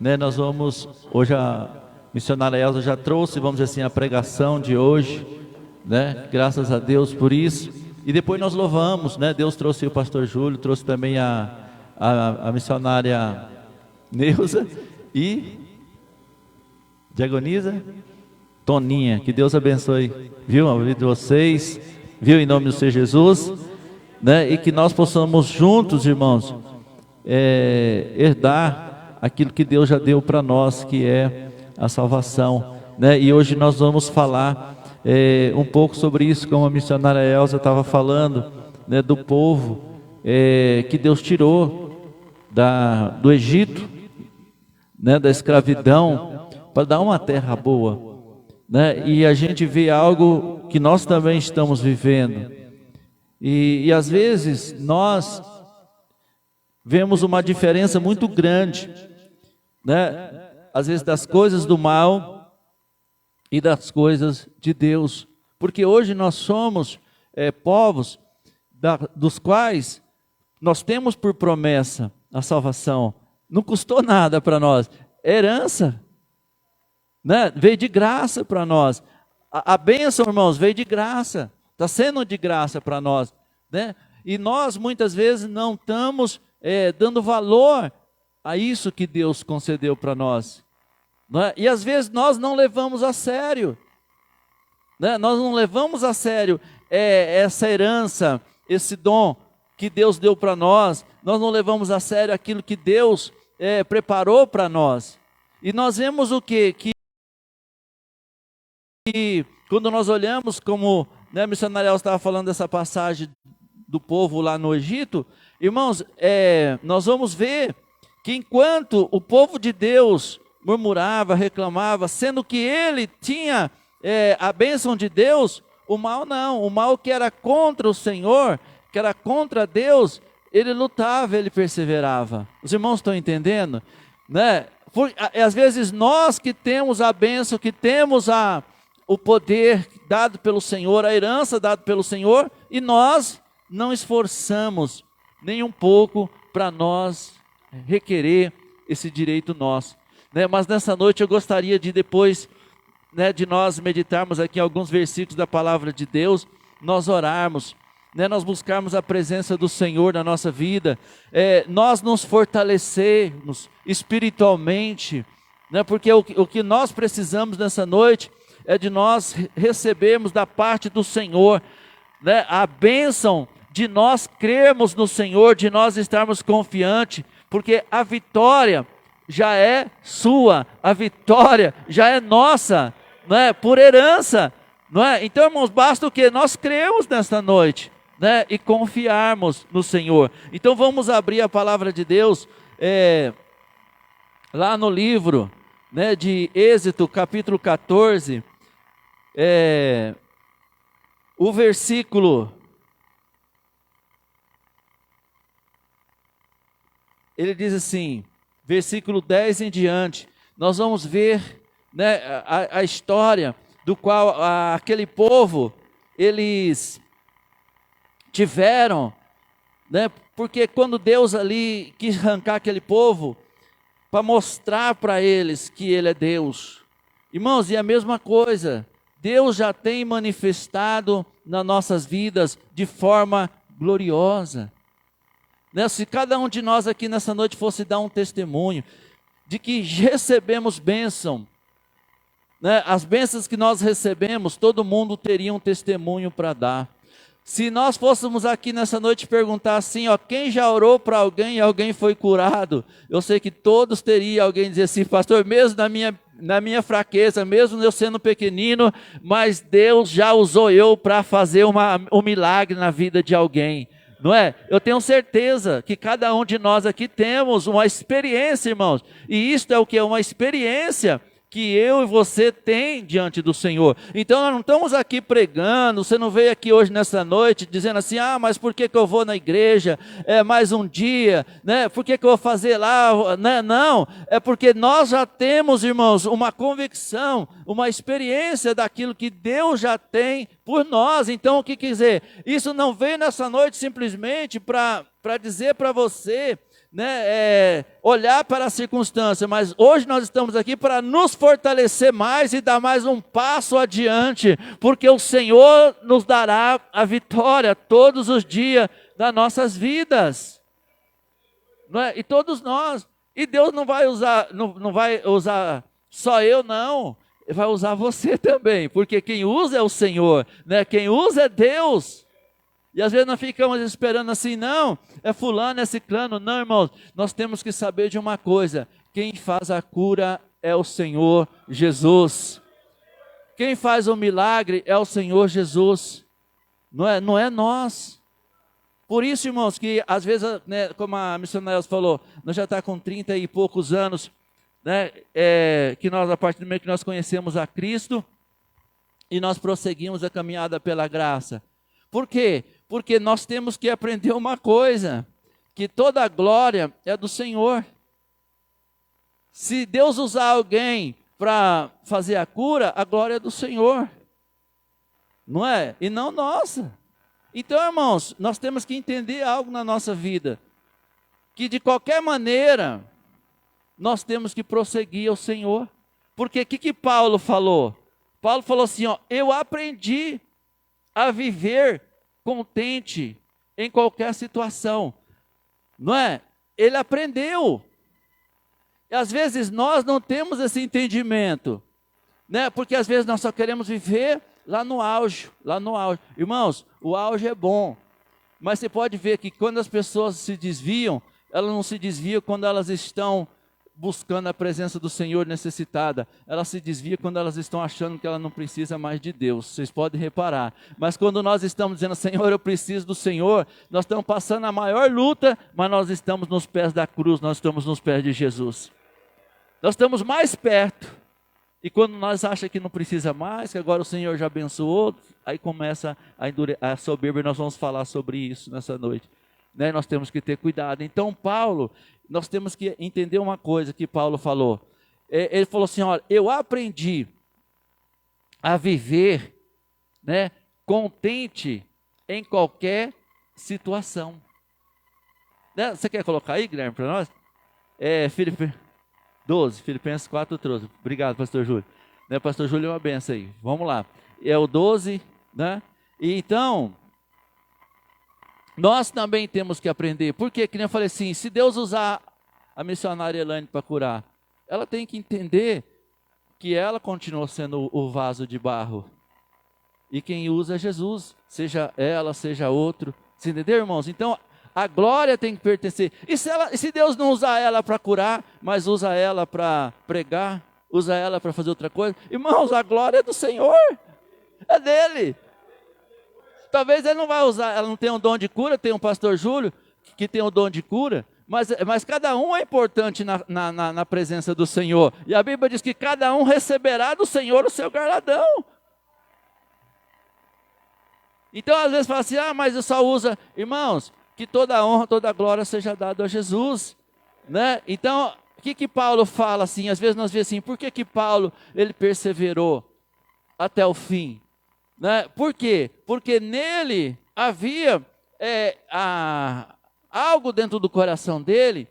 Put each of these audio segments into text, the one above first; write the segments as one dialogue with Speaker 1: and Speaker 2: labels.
Speaker 1: né? Nós vamos, hoje a missionária Elza já trouxe, vamos dizer assim, a pregação de hoje, né? Graças a Deus por isso. E depois nós louvamos, né? Deus trouxe o pastor Júlio, trouxe também a missionária Neuza e diaconisa Toninha. Que Deus abençoe, viu, a vida de vocês, viu, em nome do Senhor Jesus, né? E que nós possamos juntos, irmãos, herdar aquilo que Deus já deu para nós, que é a salvação, né? E hoje nós vamos falar um pouco sobre isso, como a missionária Elza estava falando, né? Do povo que Deus tirou do Egito, né? Da escravidão, para dar uma terra boa, né? E a gente vê algo que nós também estamos vivendo, e às vezes nós vemos uma diferença muito grande, né? Às vezes das coisas do mal e das coisas de Deus, porque hoje nós somos povos dos quais nós temos por promessa a salvação. Não custou nada para nós, herança, né? Veio de graça para nós. A bênção, irmãos, veio de graça, está sendo de graça para nós, né? E nós muitas vezes não estamos dando valor a isso que Deus concedeu para nós, né? E às vezes nós não levamos a sério, né? Nós não levamos a sério essa herança, esse dom que Deus deu para nós. Nós não levamos a sério aquilo que Deus preparou para nós. E nós vemos o quê? Que quando nós olhamos, como, né, a missionária estava falando dessa passagem do povo lá no Egito, irmãos, nós vamos ver que enquanto o povo de Deus murmurava, reclamava, sendo que ele tinha a bênção de Deus, o mal não, o mal que era contra o Senhor, que era contra Deus, ele lutava, ele perseverava. Os irmãos estão entendendo, né? Às vezes nós que temos a bênção, que temos o poder dado pelo Senhor, a herança dada pelo Senhor, e nós não esforçamos nem um pouco para nós requerer esse direito nosso, né? Mas nessa noite eu gostaria de, depois, né, de nós meditarmos aqui alguns versículos da palavra de Deus, nós orarmos, né, nós buscarmos a presença do Senhor na nossa vida, nós nos fortalecermos espiritualmente, né, porque o que nós precisamos nessa noite é de nós recebermos da parte do Senhor, né, a bênção de nós crermos no Senhor, de nós estarmos confiantes, porque a vitória já é sua, a vitória já é nossa, não é? Por herança, não é? Então, irmãos, basta o que? Nós cremos nesta noite, né? E confiarmos no Senhor. Então vamos abrir a palavra de Deus lá no livro, né, de Êxodo, capítulo 14, o versículo, ele diz assim, versículo 10 em diante, nós vamos ver, né, a história do qual aquele povo, eles tiveram, né, porque quando Deus ali quis arrancar aquele povo, para mostrar para eles que Ele é Deus. Irmãos, e a mesma coisa, Deus já tem manifestado nas nossas vidas de forma gloriosa, né? Se cada um de nós aqui nessa noite fosse dar um testemunho de que recebemos bênção, né? As bênçãos que nós recebemos, todo mundo teria um testemunho para dar. Se nós fôssemos aqui nessa noite perguntar assim, ó, quem já orou para alguém e alguém foi curado? Eu sei que todos teriam alguém dizer assim, pastor, mesmo na minha fraqueza, mesmo eu sendo pequenino, mas Deus já usou eu para fazer um milagre na vida de alguém, não é? Eu tenho certeza que cada um de nós aqui temos uma experiência, irmãos, e isto é o que? Uma experiência que eu e você tem diante do Senhor. Então nós não estamos aqui pregando, você não veio aqui hoje nessa noite dizendo assim, mas por que eu vou na igreja, mais um dia, né? Por que eu vou fazer lá, né? Não, é porque nós já temos, irmãos, uma convicção, uma experiência daquilo que Deus já tem por nós. Então o que quer dizer? Isso não veio nessa noite simplesmente para dizer para você, olhar para a circunstância, mas hoje nós estamos aqui para nos fortalecer mais e dar mais um passo adiante, porque o Senhor nos dará a vitória todos os dias das nossas vidas, não é? E todos nós, e Deus não vai usar só eu, não, Ele vai usar você também, porque quem usa é o Senhor, né? Quem usa é Deus. E às vezes nós ficamos esperando assim, não, é fulano, é ciclano. Não, irmãos, nós temos que saber de uma coisa: quem faz a cura é o Senhor Jesus. Quem faz o milagre é o Senhor Jesus, não é nós. Por isso, irmãos, que às vezes, né, como a missionária falou, nós já está com 30 e poucos anos, né, que nós, a partir do momento que nós conhecemos a Cristo, e nós prosseguimos a caminhada pela graça. Por quê? Porque nós temos que aprender uma coisa, que toda a glória é do Senhor. Se Deus usar alguém para fazer a cura, a glória é do Senhor, não é? E não nossa. Então, irmãos, nós temos que entender algo na nossa vida, que de qualquer maneira, nós temos que prosseguir ao Senhor. Porque o que Paulo falou? Paulo falou assim, ó, eu aprendi a viver contente em qualquer situação, não é? Ele aprendeu. E às vezes nós não temos esse entendimento, né? Porque às vezes nós só queremos viver lá no auge. Irmãos, o auge é bom, mas você pode ver que quando as pessoas se desviam, elas não se desviam quando elas estão buscando a presença do Senhor necessitada. Elas se desviam quando elas estão achando que ela não precisa mais de Deus. Vocês podem reparar. Mas quando nós estamos dizendo, Senhor, eu preciso do Senhor, nós estamos passando a maior luta, mas nós estamos nos pés da cruz, nós estamos nos pés de Jesus. Nós estamos mais perto. E quando nós achamos que não precisa mais, que agora o Senhor já abençoou, aí começa a soberba, e nós vamos falar sobre isso nessa noite. Né? Nós temos que ter cuidado. Então Paulo, nós temos que entender uma coisa que Paulo falou. Ele falou assim, olha, eu aprendi a viver, né, contente em qualquer situação. Né? Você quer colocar aí, Guilherme, para nós? Filipenses 4:12. Obrigado, pastor Júlio. Né, pastor Júlio é uma benção aí. Vamos lá. É o 12, né? E então, nós também temos que aprender. Por quê? Que nem eu falei assim, se Deus usar a missionária Elaine para curar, ela tem que entender que ela continua sendo o vaso de barro. E quem usa é Jesus. Seja ela, seja outro. Você entendeu, irmãos? Então, a glória tem que pertencer. E se Deus não usar ela para curar, mas usa ela para pregar, usa ela para fazer outra coisa, irmãos, a glória é do Senhor. É dele. Talvez ele não vai usar, ela não tem um dom de cura, tem um pastor Júlio que tem um dom de cura, mas cada um é importante na presença do Senhor. E a Bíblia diz que cada um receberá do Senhor o seu galardão. Então às vezes fala assim, mas eu só usa, irmãos, que toda a honra, toda a glória seja dada a Jesus, né? Então, o que Paulo fala assim? Às vezes nós vemos assim, por que Paulo, ele perseverou até o fim? Né? Por quê? Porque nele havia algo dentro do coração dele,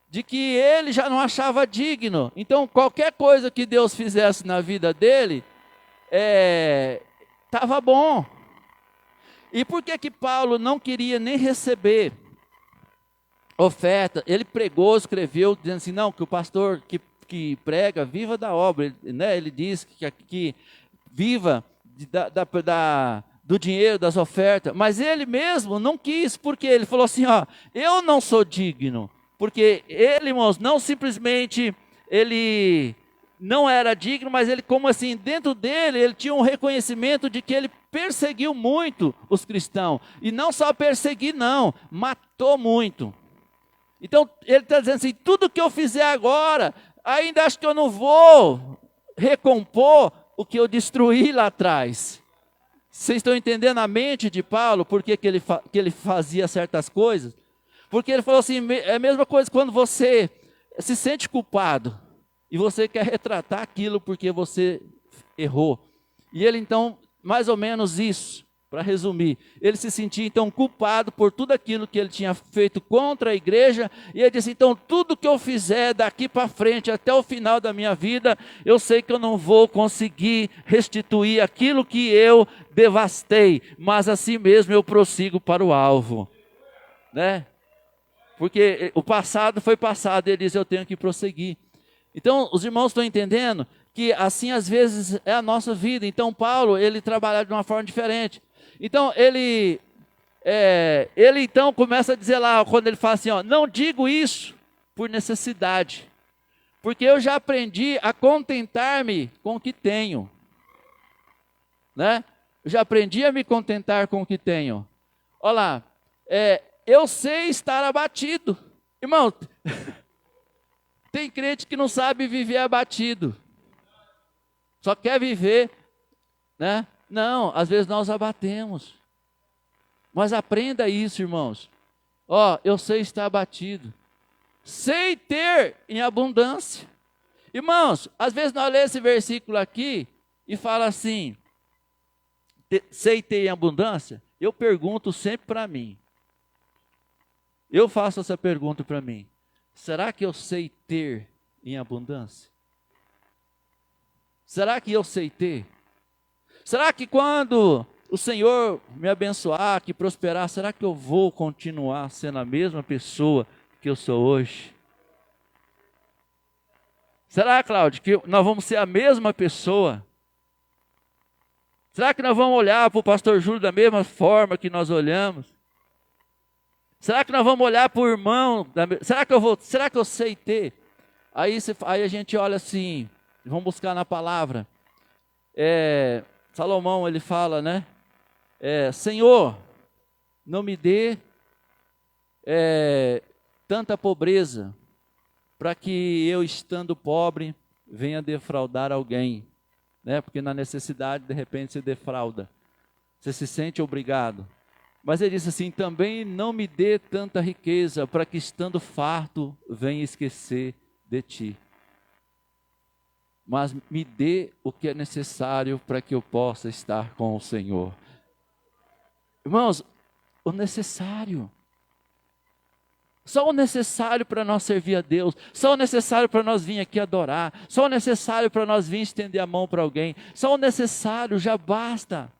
Speaker 1: de que ele já não achava digno. Então, qualquer coisa que Deus fizesse na vida dele, estava bom. E por que Paulo não queria nem receber oferta? Ele pregou, escreveu, dizendo assim, não, que o pastor que prega, viva da obra. Né? Ele diz que viva do dinheiro, das ofertas. Mas ele mesmo não quis, porque ele falou assim, eu não sou digno. Porque ele, irmãos, não simplesmente, ele não era digno, mas ele, como assim, dentro dele, ele tinha um reconhecimento de que ele perseguiu muito os cristãos. E não só perseguir, não, matou muito. Então, ele está dizendo assim, tudo que eu fizer agora, ainda acho que eu não vou recompor o que eu destruí lá atrás. Vocês estão entendendo a mente de Paulo, por que ele fazia certas coisas? Porque ele falou assim, é a mesma coisa quando você se sente culpado, e você quer retratar aquilo porque você errou. E ele então, mais ou menos isso, para resumir, ele se sentia então culpado por tudo aquilo que ele tinha feito contra a igreja, e ele disse, então tudo que eu fizer daqui para frente, até o final da minha vida, eu sei que eu não vou conseguir restituir aquilo que eu devastei, mas assim mesmo eu prossigo para o alvo, né? Porque o passado foi passado, ele diz, eu tenho que prosseguir. Então, os irmãos estão entendendo que assim às vezes é a nossa vida. Então, Paulo, ele trabalha de uma forma diferente. Então, ele então começa a dizer lá, quando ele fala assim, ó, não digo isso por necessidade, porque eu já aprendi a contentar-me com o que tenho, né? Eu já aprendi a me contentar com o que tenho. Olha lá, eu sei estar abatido. Irmão, tem crente que não sabe viver abatido, só quer viver, né? Não, às vezes nós abatemos. Mas aprenda isso, irmãos. Ó, eu sei estar abatido. Sei ter em abundância. Irmãos, às vezes nós lemos esse versículo aqui e fala assim, sei ter em abundância. Eu pergunto sempre para mim. Eu faço essa pergunta para mim. Será que eu sei ter em abundância? Será que eu sei ter? Será que quando o Senhor me abençoar, que prosperar, será que eu vou continuar sendo a mesma pessoa que eu sou hoje? Será, Cláudio, que nós vamos ser a mesma pessoa? Será que nós vamos olhar para o pastor Júlio da mesma forma que nós olhamos? Será que nós vamos olhar para o irmão? Será que eu sei ter? Aí a gente olha assim, vamos buscar na palavra. Salomão, ele fala, né? Senhor, não me dê tanta pobreza, para que eu, estando pobre, venha defraudar alguém, né? Porque na necessidade, de repente, você defrauda, você se sente obrigado. Mas ele disse assim, também não me dê tanta riqueza, para que, estando farto, venha esquecer de ti. Mas me dê o que é necessário para que eu possa estar com o Senhor. Irmãos, o necessário. Só o necessário para nós servir a Deus. Só o necessário para nós vir aqui adorar. Só o necessário para nós vir estender a mão para alguém. Só o necessário, já basta.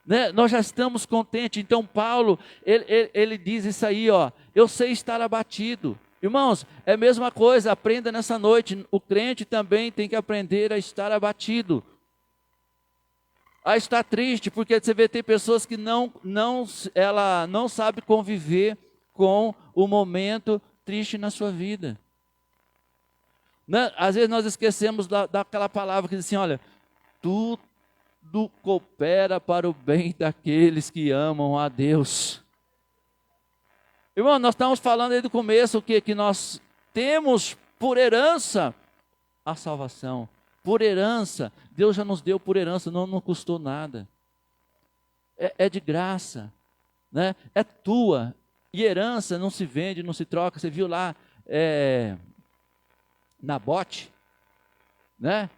Speaker 1: Né? Nós já estamos contentes. Então Paulo, ele diz isso aí, ó, eu sei estar abatido. Irmãos, é a mesma coisa, aprenda nessa noite, o crente também tem que aprender a estar abatido, a estar triste, porque você vê, tem pessoas que ela não sabe conviver com o momento triste na sua vida. Né? Às vezes nós esquecemos daquela palavra que diz assim, olha, tudo coopera para o bem daqueles que amam a Deus. Irmão, nós estamos falando aí do começo que nós temos por herança a salvação. Por herança, Deus já nos deu por herança, não custou nada. É de graça, né? É tua. E herança não se vende, não se troca. Você viu lá Nabote, né?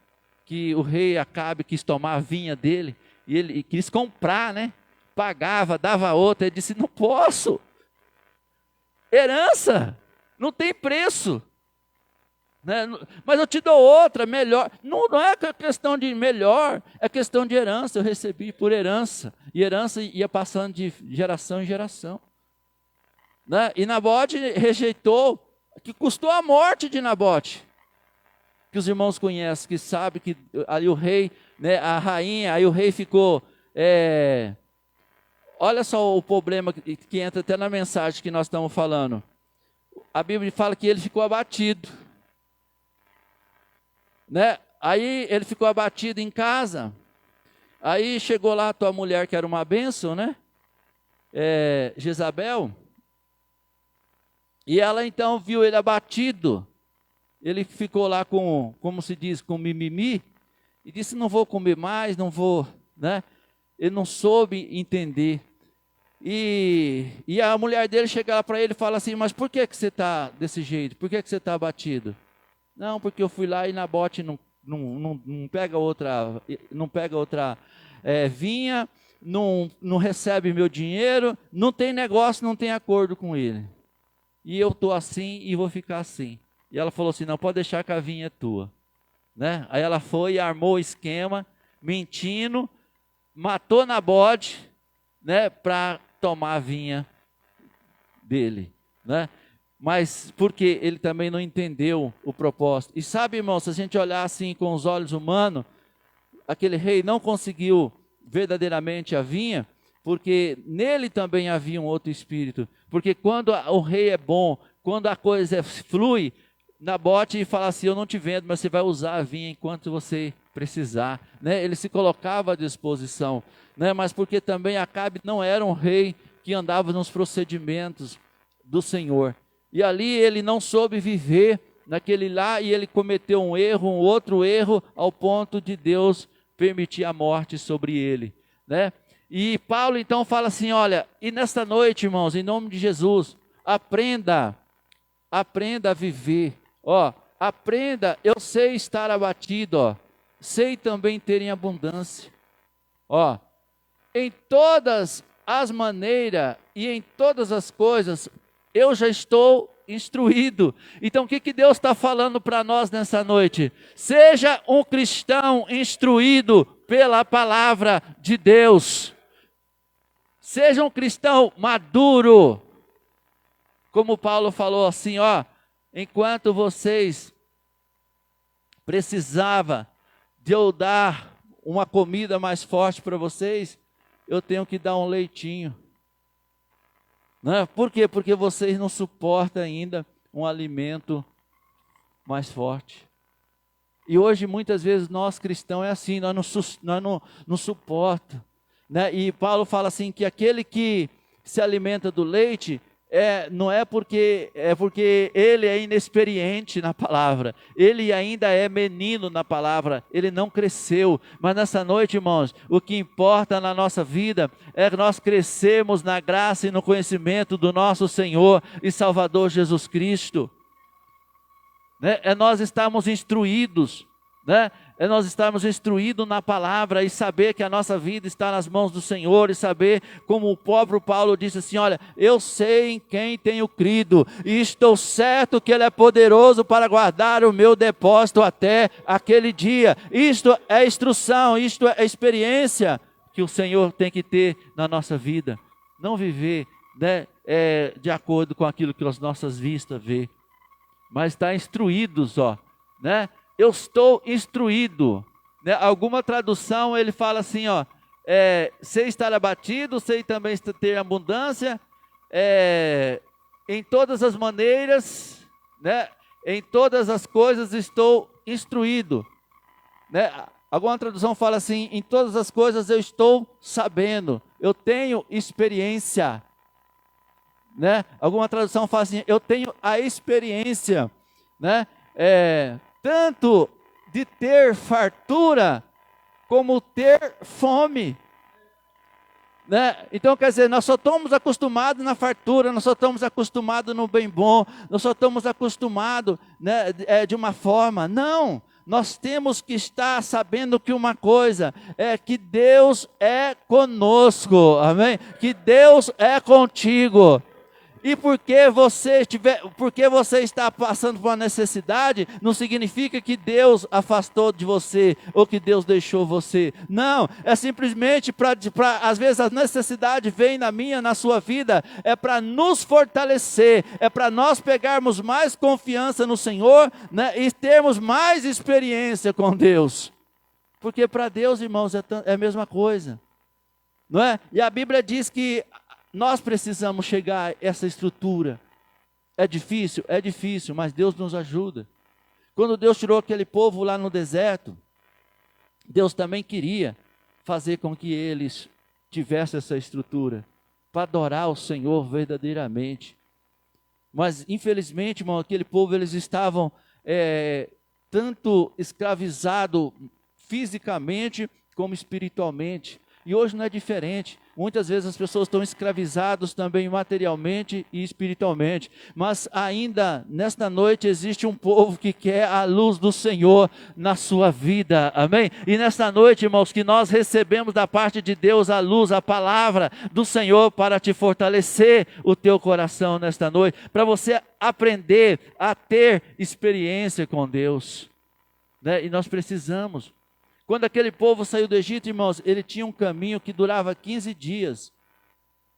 Speaker 1: Que o rei Acabe quis tomar a vinha dele, e ele quis comprar, né? Pagava, dava outra, ele disse, não posso. Herança, não tem preço. Né? Mas eu te dou outra, melhor. Não é questão de melhor, é questão de herança. Eu recebi por herança. E herança ia passando de geração em geração. Né? E Nabote rejeitou, que custou a morte de Nabote. Que os irmãos conhecem, que sabem que ali o rei, né, a rainha, aí o rei ficou... Olha só o problema que entra até na mensagem que nós estamos falando. A Bíblia fala que ele ficou abatido. Né? Aí ele ficou abatido em casa. Aí chegou lá a tua mulher, que era uma bênção, né? Jezabel. E ela então viu ele abatido. Ele ficou lá com, como se diz, com mimimi. E disse, não vou comer mais, não vou, né? Ele não soube entender. E a mulher dele chega lá para ele e fala assim, mas por que você está desse jeito? Por que você está abatido? Não, porque eu fui lá e Nabote não não pega outra vinha, não recebe meu dinheiro, não tem negócio, não tem acordo com ele. E eu estou assim e vou ficar assim. E ela falou assim, não, pode deixar que a vinha é tua. Né? Aí ela foi e armou o esquema, mentindo, matou Nabote, né, para tomar a vinha dele. Né? Mas porque ele também não entendeu o propósito. E sabe, irmão, se a gente olhar assim com os olhos humanos, aquele rei não conseguiu verdadeiramente a vinha, porque nele também havia um outro espírito. Porque quando o rei é bom, quando a coisa flui, Nabote fala assim, eu não te vendo, mas você vai usar a vinha enquanto você precisar. Né? Ele se colocava à disposição. Né? Mas porque também Acabe não era um rei que andava nos procedimentos do Senhor. E ali ele não soube viver naquele lá e ele cometeu um erro, um outro erro, ao ponto de Deus permitir a morte sobre ele. Né? E Paulo então fala assim, olha, e nesta noite, irmãos, em nome de Jesus, aprenda a viver. Ó, aprenda, eu sei estar abatido, ó, sei também ter em abundância. Ó, em todas as maneiras e em todas as coisas, eu já estou instruído. Então o que Deus está falando para nós nessa noite? Seja um cristão instruído pela palavra de Deus. Seja um cristão maduro. Como Paulo falou assim, ó, enquanto vocês precisavam de eu dar uma comida mais forte para vocês, eu tenho que dar um leitinho. Né? Por quê? Porque vocês não suportam ainda um alimento mais forte. E hoje, muitas vezes, nós cristãos é assim, nós não suportamos. Né? E Paulo fala assim, que aquele que se alimenta do leite, não é porque ele é inexperiente na palavra, ele ainda é menino na palavra, ele não cresceu. Mas nessa noite, irmãos, o que importa na nossa vida é nós crescermos na graça e no conhecimento do nosso Senhor e Salvador Jesus Cristo. Né? É nós estarmos instruídos, né? É nós estarmos instruídos na palavra e saber que a nossa vida está nas mãos do Senhor e saber, como o próprio Paulo disse assim, olha, eu sei em quem tenho crido e estou certo que Ele é poderoso para guardar o meu depósito até aquele dia. Isto é instrução, isto é experiência que o Senhor tem que ter na nossa vida. Não viver, né, de acordo com aquilo que as nossas vistas vê, mas estar instruídos, ó, né? Eu estou instruído. Né? Alguma tradução ele fala assim, ó, sei estar abatido, sei também ter abundância, em todas as maneiras, né? Em todas as coisas estou instruído. Né? Alguma tradução fala assim, em todas as coisas eu estou sabendo, eu tenho experiência. Né? Alguma tradução fala assim, eu tenho a experiência, né? Tanto de ter fartura, como ter fome. Né? Então quer dizer, nós só estamos acostumados na fartura, nós só estamos acostumados no bem bom, nós só estamos acostumados, né, de uma forma. Não, nós temos que estar sabendo que uma coisa é que Deus é conosco, amém? Que Deus é contigo. E porque você está passando por uma necessidade, não significa que Deus afastou de você, ou que Deus deixou você. Não, é simplesmente às vezes a necessidade vem na minha, na sua vida, é para nos fortalecer, é para nós pegarmos mais confiança no Senhor, né, e termos mais experiência com Deus. Porque para Deus, irmãos, é a mesma coisa. Não é? E a Bíblia diz que nós precisamos chegar a essa estrutura. É difícil, mas Deus nos ajuda. Quando Deus tirou aquele povo lá no deserto, Deus também queria fazer com que eles tivessem essa estrutura, para adorar o Senhor verdadeiramente. Mas infelizmente, irmão, aquele povo, eles estavam tanto escravizados fisicamente como espiritualmente. E hoje não é diferente. muitas vezes as pessoas estão escravizadas também materialmente e espiritualmente, mas ainda nesta noite existe um povo que quer a luz do Senhor na sua vida, amém? E nesta noite, irmãos, que nós recebemos da parte de Deus a luz, a palavra do Senhor para te fortalecer o teu coração nesta noite, para você aprender a ter experiência com Deus, né? E nós precisamos. Quando aquele povo saiu do Egito, irmãos, ele tinha um caminho que durava 15 dias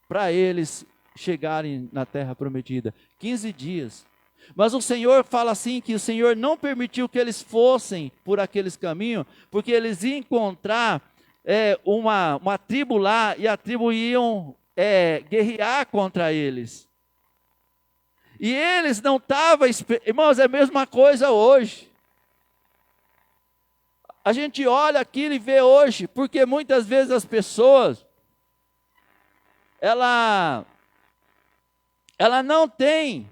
Speaker 1: para eles chegarem na terra prometida. 15 dias. Mas o Senhor fala assim, que o Senhor não permitiu que eles fossem por aqueles caminhos, porque eles iam encontrar uma tribo lá, e a tribo iam guerrear contra eles. E eles não estavam, irmãos, é a mesma coisa hoje. A gente olha aquilo e vê hoje, porque muitas vezes as pessoas, ela não tem,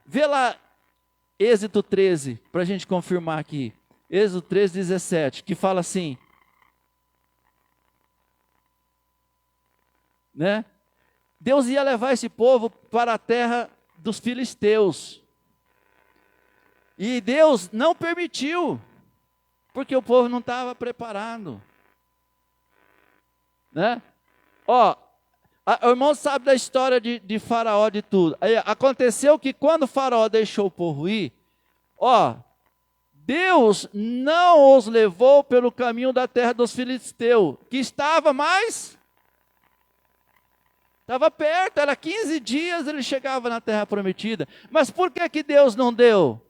Speaker 1: vê lá Êxodo 13, para a gente confirmar aqui, Êxodo 13, 17, que fala assim, né? Deus ia levar esse povo para a terra dos filisteus, e Deus não permitiu, porque o povo não estava preparado, né? O irmão sabe da história de Faraó, de tudo. Aí, aconteceu que quando Faraó deixou o povo ir, Deus não os levou pelo caminho da terra dos filisteus, que estava perto, era 15 dias ele chegava na terra prometida. Mas por que Deus não deu?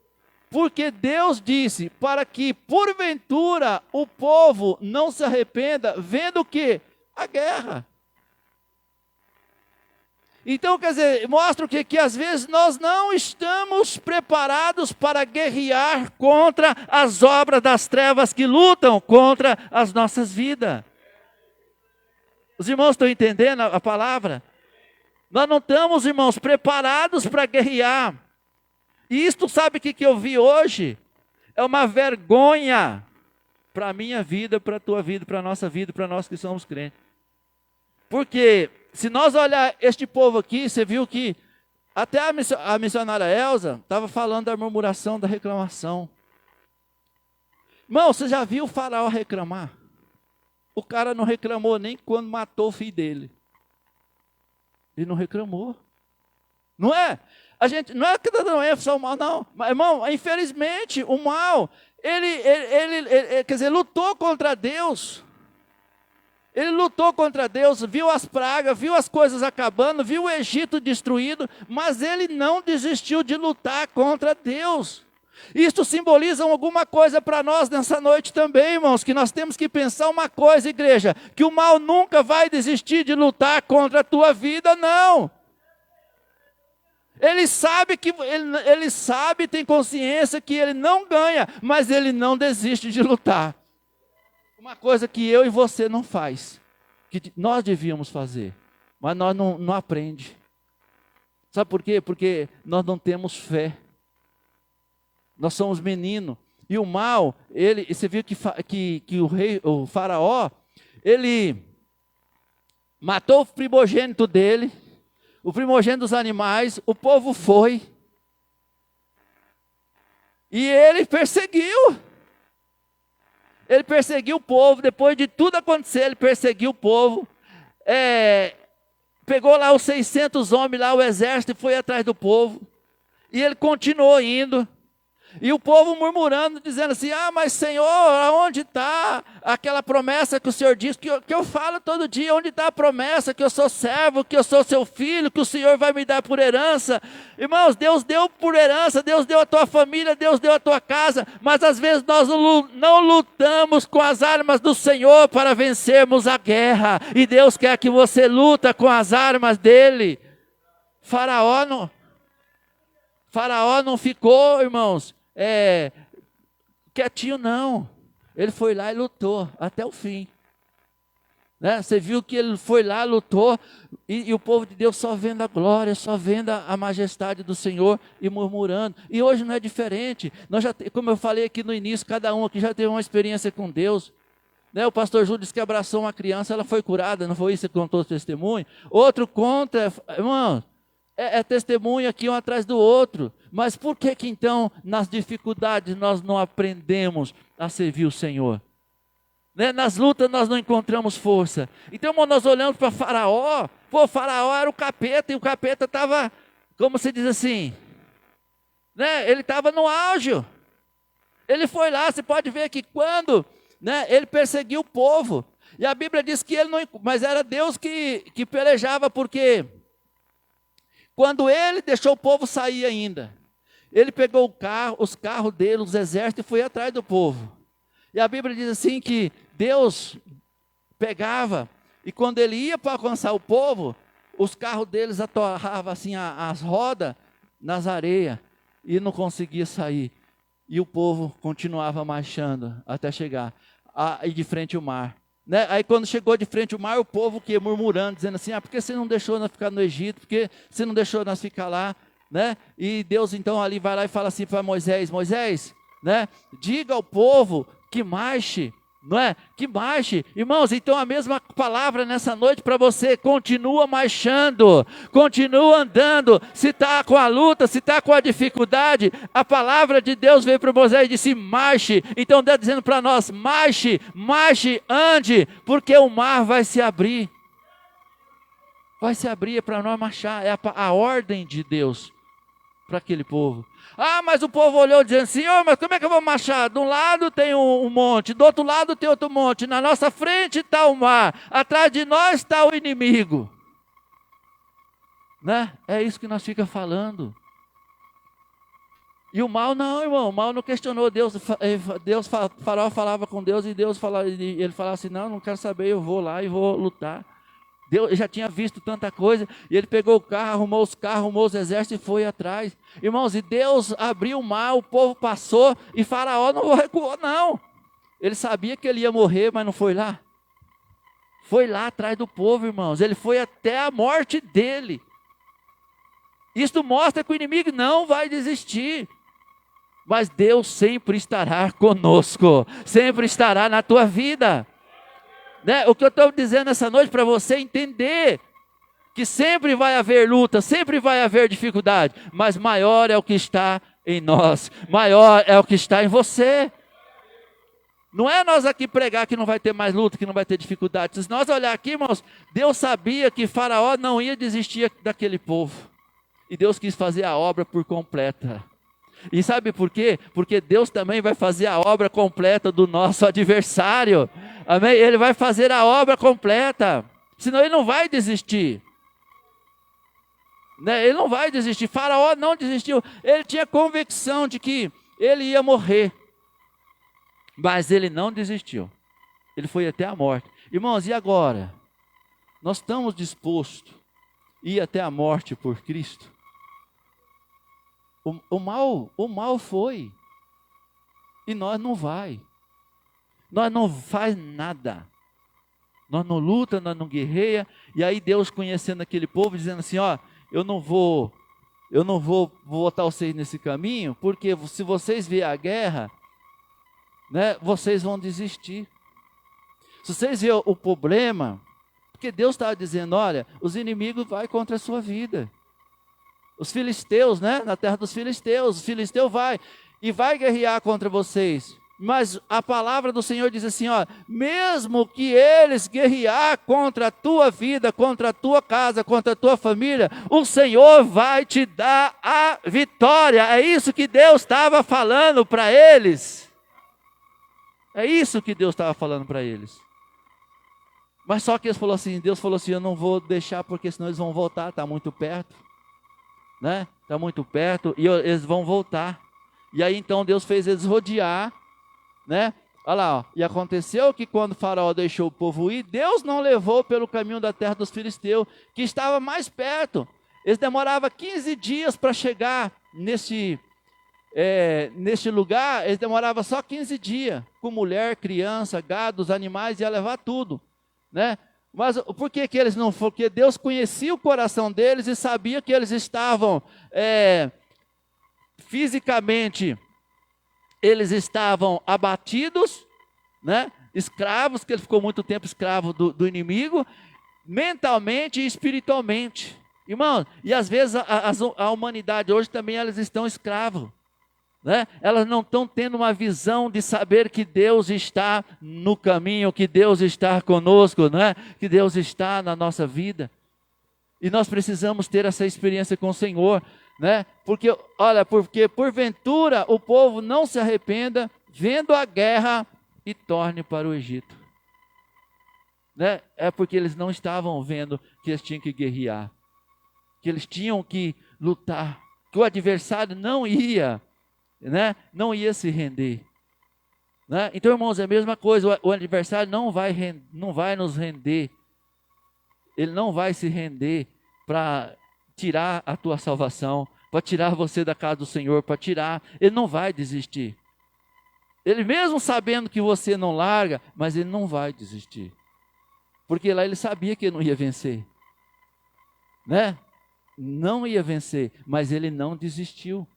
Speaker 1: Porque Deus disse, para que porventura o povo não se arrependa, vendo o quê? A guerra. Então, quer dizer, mostra o quê? Que às vezes nós não estamos preparados para guerrear contra as obras das trevas que lutam contra as nossas vidas. Os irmãos estão entendendo a palavra? Nós não estamos, irmãos, preparados para guerrear. E isto, sabe o que eu vi hoje? É uma vergonha para a minha vida, para a tua vida, para a nossa vida, para nós que somos crentes. Porque se nós olhar este povo aqui, você viu que até a missionária Elza estava falando da murmuração, da reclamação. Irmão, você já viu o Faraó reclamar? O cara não reclamou nem quando matou o filho dele. Ele não reclamou. Não é? A gente, não é que está dando ênfase ao mal, não. Mas, irmão, infelizmente, o mal, ele, quer dizer, lutou contra Deus. Ele lutou contra Deus, viu as pragas, viu as coisas acabando, viu o Egito destruído, mas ele não desistiu de lutar contra Deus. Isto simboliza alguma coisa para nós nessa noite também, irmãos, que nós temos que pensar uma coisa, igreja, que o mal nunca vai desistir de lutar contra a tua vida, não. Ele sabe, tem consciência que ele não ganha, mas ele não desiste de lutar. Uma coisa que eu e você não faz, que nós devíamos fazer, mas nós não aprendemos. Sabe por quê? Porque nós não temos fé. Nós somos meninos. E o mal, você viu que o Faraó, ele matou o primogênito dele, o primogênito dos animais, o povo foi. E ele perseguiu. Ele perseguiu o povo, depois de tudo acontecer, ele perseguiu o povo. Pegou lá os 600 homens, lá o exército, e foi atrás do povo. E ele continuou indo. E o povo murmurando, dizendo assim, mas Senhor, aonde está aquela promessa que o Senhor diz, que eu falo todo dia, onde está a promessa, que eu sou servo, que eu sou seu filho, que o Senhor vai me dar por herança. Irmãos, Deus deu por herança, Deus deu a tua família, Deus deu a tua casa, mas às vezes nós não lutamos com as armas do Senhor para vencermos a guerra, e Deus quer que você luta com as armas dele. Faraó não ficou, irmãos, quietinho, não. Ele foi lá e lutou até o fim, né? Você viu que ele foi lá, lutou, e o povo de Deus só vendo a glória, só vendo a majestade do Senhor e murmurando. E hoje não é diferente. Nós já, como eu falei aqui no início, cada um aqui já teve uma experiência com Deus. né? O pastor Júlio disse que abraçou uma criança, ela foi curada, não foi isso que contou o testemunho? Outro conta, irmão, é testemunho aqui um atrás do outro. Mas por que então, nas dificuldades, nós não aprendemos a servir o Senhor? Né? Nas lutas nós não encontramos força. Então, irmão, nós olhamos para Faraó. Pô, Faraó era o capeta, e o capeta estava, como se diz assim, né? Ele estava no auge. Ele foi lá, você pode ver que quando, né, ele perseguiu o povo, e a Bíblia diz que ele não, mas era Deus que pelejava, porque quando ele deixou o povo sair ainda, ele pegou os carros dele, os exércitos, e foi atrás do povo. E a Bíblia diz assim que Deus pegava, e quando ele ia para alcançar o povo, os carros deles atorravam assim as rodas nas areias, e não conseguia sair. E o povo continuava marchando até chegar aí de frente ao mar. Né? Aí quando chegou de frente ao mar, o povo que murmurando, dizendo assim, por que você não deixou nós ficar no Egito? Por que você não deixou nós ficar lá? Né? E Deus então ali vai lá e fala assim para Moisés, né? Diga ao povo que marche, não é? Que marche. Irmãos, então a mesma palavra nessa noite para você: continua marchando, continua andando. Se está com a luta, se está com a dificuldade, a palavra de Deus veio para Moisés e disse: marche. Então Deus dizendo para nós: marche, ande, porque o mar vai se abrir. Vai se abrir para nós marchar. É a ordem de Deus para aquele povo. Mas o povo olhou dizendo assim: mas como é que eu vou marchar? De um lado tem um monte, do outro lado tem outro monte, na nossa frente está o mar, atrás de nós está o inimigo. Né? É isso que nós ficamos falando. E o mal não, irmão, o mal não questionou Deus. Faraó falava com Deus e ele falava assim: não quero saber, eu vou lá e vou lutar. Deus já tinha visto tanta coisa, e ele pegou o carro, arrumou os carros, arrumou os exércitos e foi atrás. Irmãos, e Deus abriu o mar, o povo passou, e Faraó não recuou, não. Ele sabia que ele ia morrer, mas não foi lá. Foi lá atrás do povo, irmãos. Ele foi até a morte dele. Isso mostra que o inimigo não vai desistir. Mas Deus sempre estará conosco, sempre estará na tua vida. Né? O que eu estou dizendo essa noite para você entender, que sempre vai haver luta, sempre vai haver dificuldade, mas maior é o que está em nós, maior é o que está em você. Não é nós aqui pregar que não vai ter mais luta, que não vai ter dificuldade. Se nós olhar aqui, irmãos, Deus sabia que Faraó não ia desistir daquele povo, e Deus quis fazer a obra por completa. E sabe por quê? Porque Deus também vai fazer a obra completa do nosso adversário. Amém? Ele vai fazer a obra completa. Senão ele não vai desistir. Né? Ele não vai desistir. Faraó não desistiu. Ele tinha convicção de que ele ia morrer. Mas ele não desistiu. Ele foi até a morte. Irmãos, e agora? Nós estamos dispostos a ir até a morte por Cristo? O mal foi, e nós não vai, nós não faz nada, nós não luta, nós não guerreia. E aí Deus, conhecendo aquele povo, dizendo assim: eu não vou botar vocês nesse caminho, porque se vocês verem a guerra, né, vocês vão desistir. Se vocês verem o problema, porque Deus estava dizendo: olha, os inimigos vão contra a sua vida. Os filisteus, né? Na terra dos filisteus, os filisteus vai guerrear contra vocês. Mas a palavra do Senhor diz assim: mesmo que eles guerrear contra a tua vida, contra a tua casa, contra a tua família, o Senhor vai te dar a vitória. É isso que Deus estava falando para eles. É isso que Deus estava falando para eles. Mas só que Deus falou assim: eu não vou deixar, porque senão eles vão voltar, está muito perto. Né? Está muito perto, e eles vão voltar. E aí então Deus fez eles rodear, né? Olha lá, e aconteceu que quando Faraó deixou o povo ir, Deus não levou pelo caminho da terra dos filisteus, que estava mais perto. Eles demoravam 15 dias para chegar neste lugar. Eles demoravam só 15 dias, com mulher, criança, gado, os animais, ia levar tudo, né? Mas por que eles não foram? Porque Deus conhecia o coração deles e sabia que eles estavam fisicamente, eles estavam abatidos, né? escravos, que ele ficou muito tempo escravo do inimigo, mentalmente e espiritualmente. Irmãos, e às vezes a humanidade hoje também elas estão escravos. Né? Elas não estão tendo uma visão de saber que Deus está no caminho, que Deus está conosco, né? Que Deus está na nossa vida. E nós precisamos ter essa experiência com o Senhor, né? Porque, olha, porque porventura o povo não se arrependa, vendo a guerra e torne para o Egito. Né? É porque eles não estavam vendo que eles tinham que guerrear, que eles tinham que lutar, que o adversário não ia, né? Não ia se render. Né? Então, irmãos, é a mesma coisa, o adversário não vai nos render, ele não vai se render para tirar a tua salvação, para tirar você da casa do Senhor, ele não vai desistir. Ele mesmo sabendo que você não larga, mas ele não vai desistir. Porque lá ele sabia que ele não ia vencer. Né? Não ia vencer, mas ele não desistiu.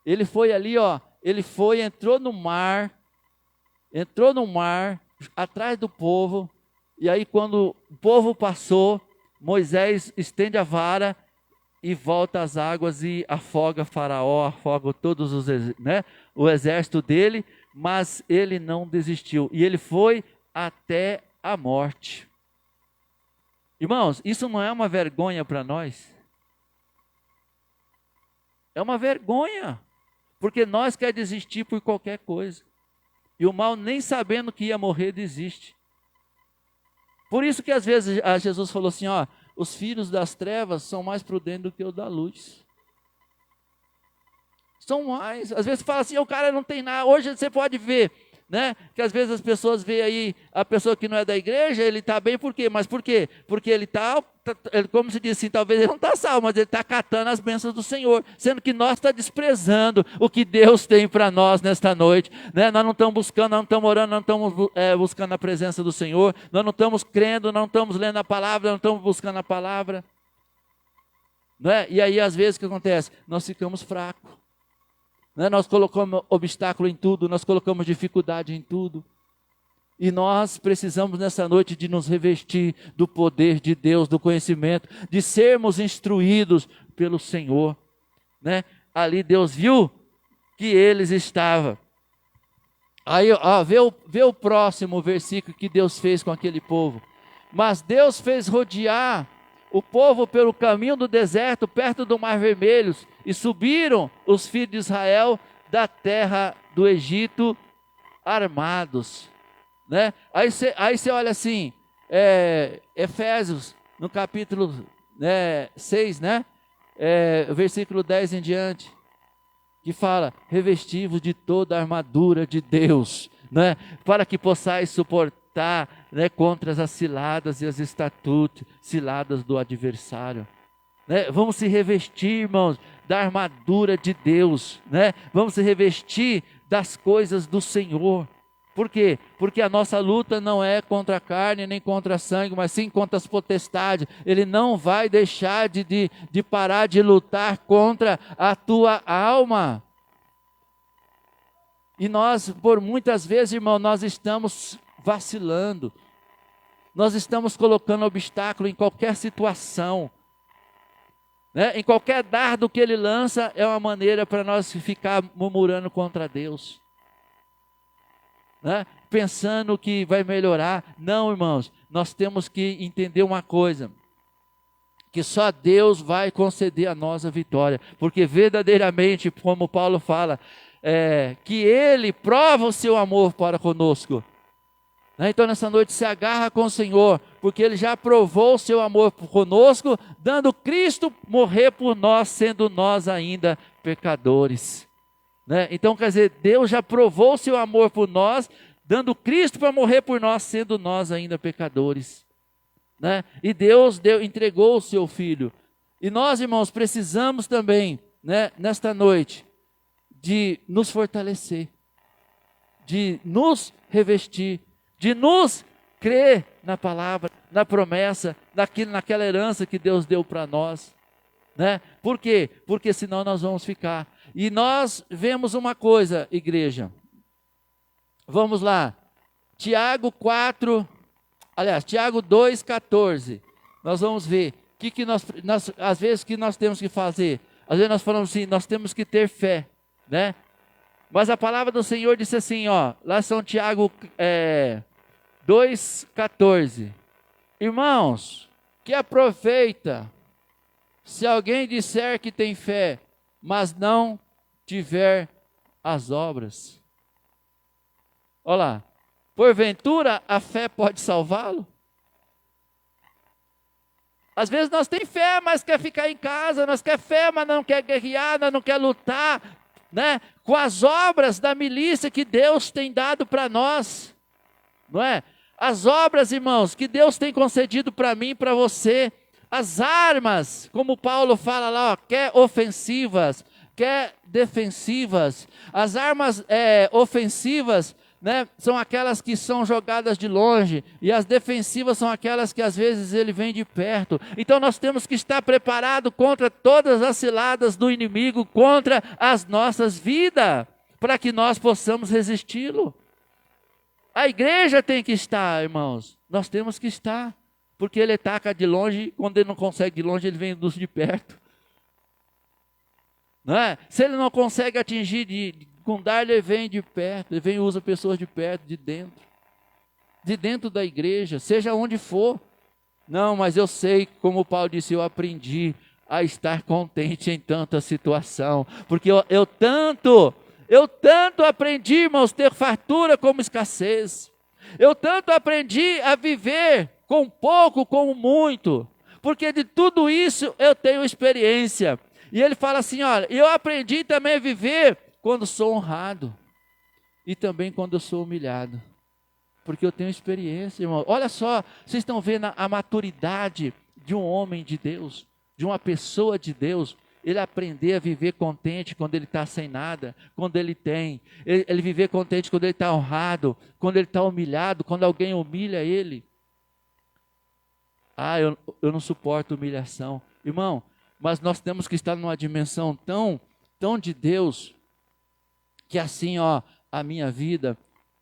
Speaker 1: Ele foi ali, entrou no mar, atrás do povo, e aí quando o povo passou, Moisés estende a vara e volta às águas e afoga Faraó, afoga todos o exército dele, mas ele não desistiu, e ele foi até a morte. Irmãos, isso não é uma vergonha para nós? É uma vergonha, porque nós quer desistir por qualquer coisa, e o mal nem sabendo que ia morrer desiste. Por isso que às vezes Jesus falou assim, os filhos das trevas são mais prudentes do que os da luz. São mais, às vezes fala assim, o cara não tem nada, hoje você pode ver, né? Que às vezes as pessoas veem aí, a pessoa que não é da igreja, ele está bem, por quê? Mas por quê? Porque ele está, como se diz assim, talvez ele não está salvo, mas ele está catando as bênçãos do Senhor, sendo que nós está desprezando o que Deus tem para nós nesta noite, né? Nós não estamos buscando, nós não estamos orando, não estamos buscando a presença do Senhor, nós não estamos crendo, não estamos lendo a palavra, não estamos buscando a palavra, né? E aí às vezes o que acontece? Nós ficamos fracos. Nós colocamos obstáculo em tudo, nós colocamos dificuldade em tudo. E nós precisamos nessa noite de nos revestir do poder de Deus, do conhecimento, de sermos instruídos pelo Senhor. Né? Ali Deus viu que eles estavam. Aí vê o próximo versículo que Deus fez com aquele povo. Mas Deus fez rodear o povo pelo caminho do deserto, perto do Mar Vermelho, e subiram os filhos de Israel da terra do Egito armados. Né? Aí você olha assim, Efésios, no capítulo 6, né? Versículo 10 em diante, que fala, revestivos de toda a armadura de Deus, né? Para que possais suportar, né, contra as ciladas e as ciladas do adversário. Né? Vamos se revestir, irmãos, da armadura de Deus, né? Vamos se revestir das coisas do Senhor. Por quê? Porque a nossa luta não é contra a carne nem contra a sangue, mas sim contra as potestades. Ele não vai deixar de parar de lutar contra a tua alma. E nós, por muitas vezes, irmão, nós estamos vacilando. Nós estamos colocando obstáculo em qualquer situação. Né? Em qualquer dardo que ele lança, é uma maneira para nós ficar murmurando contra Deus. Né? Pensando que vai melhorar. Não, irmãos, nós temos que entender uma coisa, que só Deus vai conceder a nós a vitória, porque verdadeiramente, como Paulo fala, que Ele prova o seu amor para conosco. Né? Então nessa noite se agarra com o Senhor, porque Ele já provou o seu amor conosco, dando Cristo morrer por nós, sendo nós ainda pecadores. Né? Então quer dizer, Deus já provou o seu amor por nós, dando Cristo para morrer por nós, sendo nós ainda pecadores. Né? E Deus entregou o seu Filho. E nós, irmãos, precisamos também, né, nesta noite, de nos fortalecer, de nos revestir, de nos crer na palavra, na promessa, naquela herança que Deus deu para nós. Né? Por quê? Porque senão nós vamos ficar. E nós vemos uma coisa, igreja. Vamos lá. Tiago 2,14. Nós vamos ver o que nós, às vezes, que nós temos que fazer. Às vezes nós falamos assim, nós temos que ter fé, né? Mas a palavra do Senhor disse assim, ó, lá São Tiago 2,14. Irmãos, que aproveita se alguém disser que tem fé, mas não tiver as obras. Olha lá, porventura a fé pode salvá-lo? Às vezes nós temos fé, mas quer ficar em casa, nós quer fé, mas não quer guerrear, nós não quer lutar, né? Com as obras da milícia que Deus tem dado para nós, não é? As obras, irmãos, que Deus tem concedido para mim e para você, as armas, como Paulo fala lá, ó, quer ofensivas, quer defensivas. As armas ofensivas, né, são aquelas que são jogadas de longe, e as defensivas são aquelas que às vezes ele vem de perto. Então nós temos que estar preparados contra todas as ciladas do inimigo, contra as nossas vidas, para que nós possamos resisti-lo. A igreja tem que estar, irmãos, nós temos que estar, porque ele ataca de longe, quando ele não consegue de longe, ele vem dos de perto. Não é? Se ele não consegue atingir com dar, ele vem de perto, ele vem e usa pessoas de perto, de dentro da igreja, seja onde for. Não, mas eu sei, como Paulo disse, eu aprendi a estar contente em tanta situação, porque eu tanto aprendi, irmãos, ter fartura como escassez. Eu tanto aprendi a viver com pouco como muito, porque de tudo isso eu tenho experiência. E ele fala assim, olha, eu aprendi também a viver quando sou honrado e também quando eu sou humilhado, porque eu tenho experiência, irmão. Olha só, vocês estão vendo a maturidade de um homem de Deus, de uma pessoa de Deus. Ele aprender a viver contente quando ele está sem nada, quando ele tem. Ele viver contente quando ele está honrado, quando ele está humilhado, quando alguém humilha ele. Ah, eu não suporto humilhação. Irmão, mas nós temos que estar numa dimensão tão de Deus, que assim, ó, a minha vida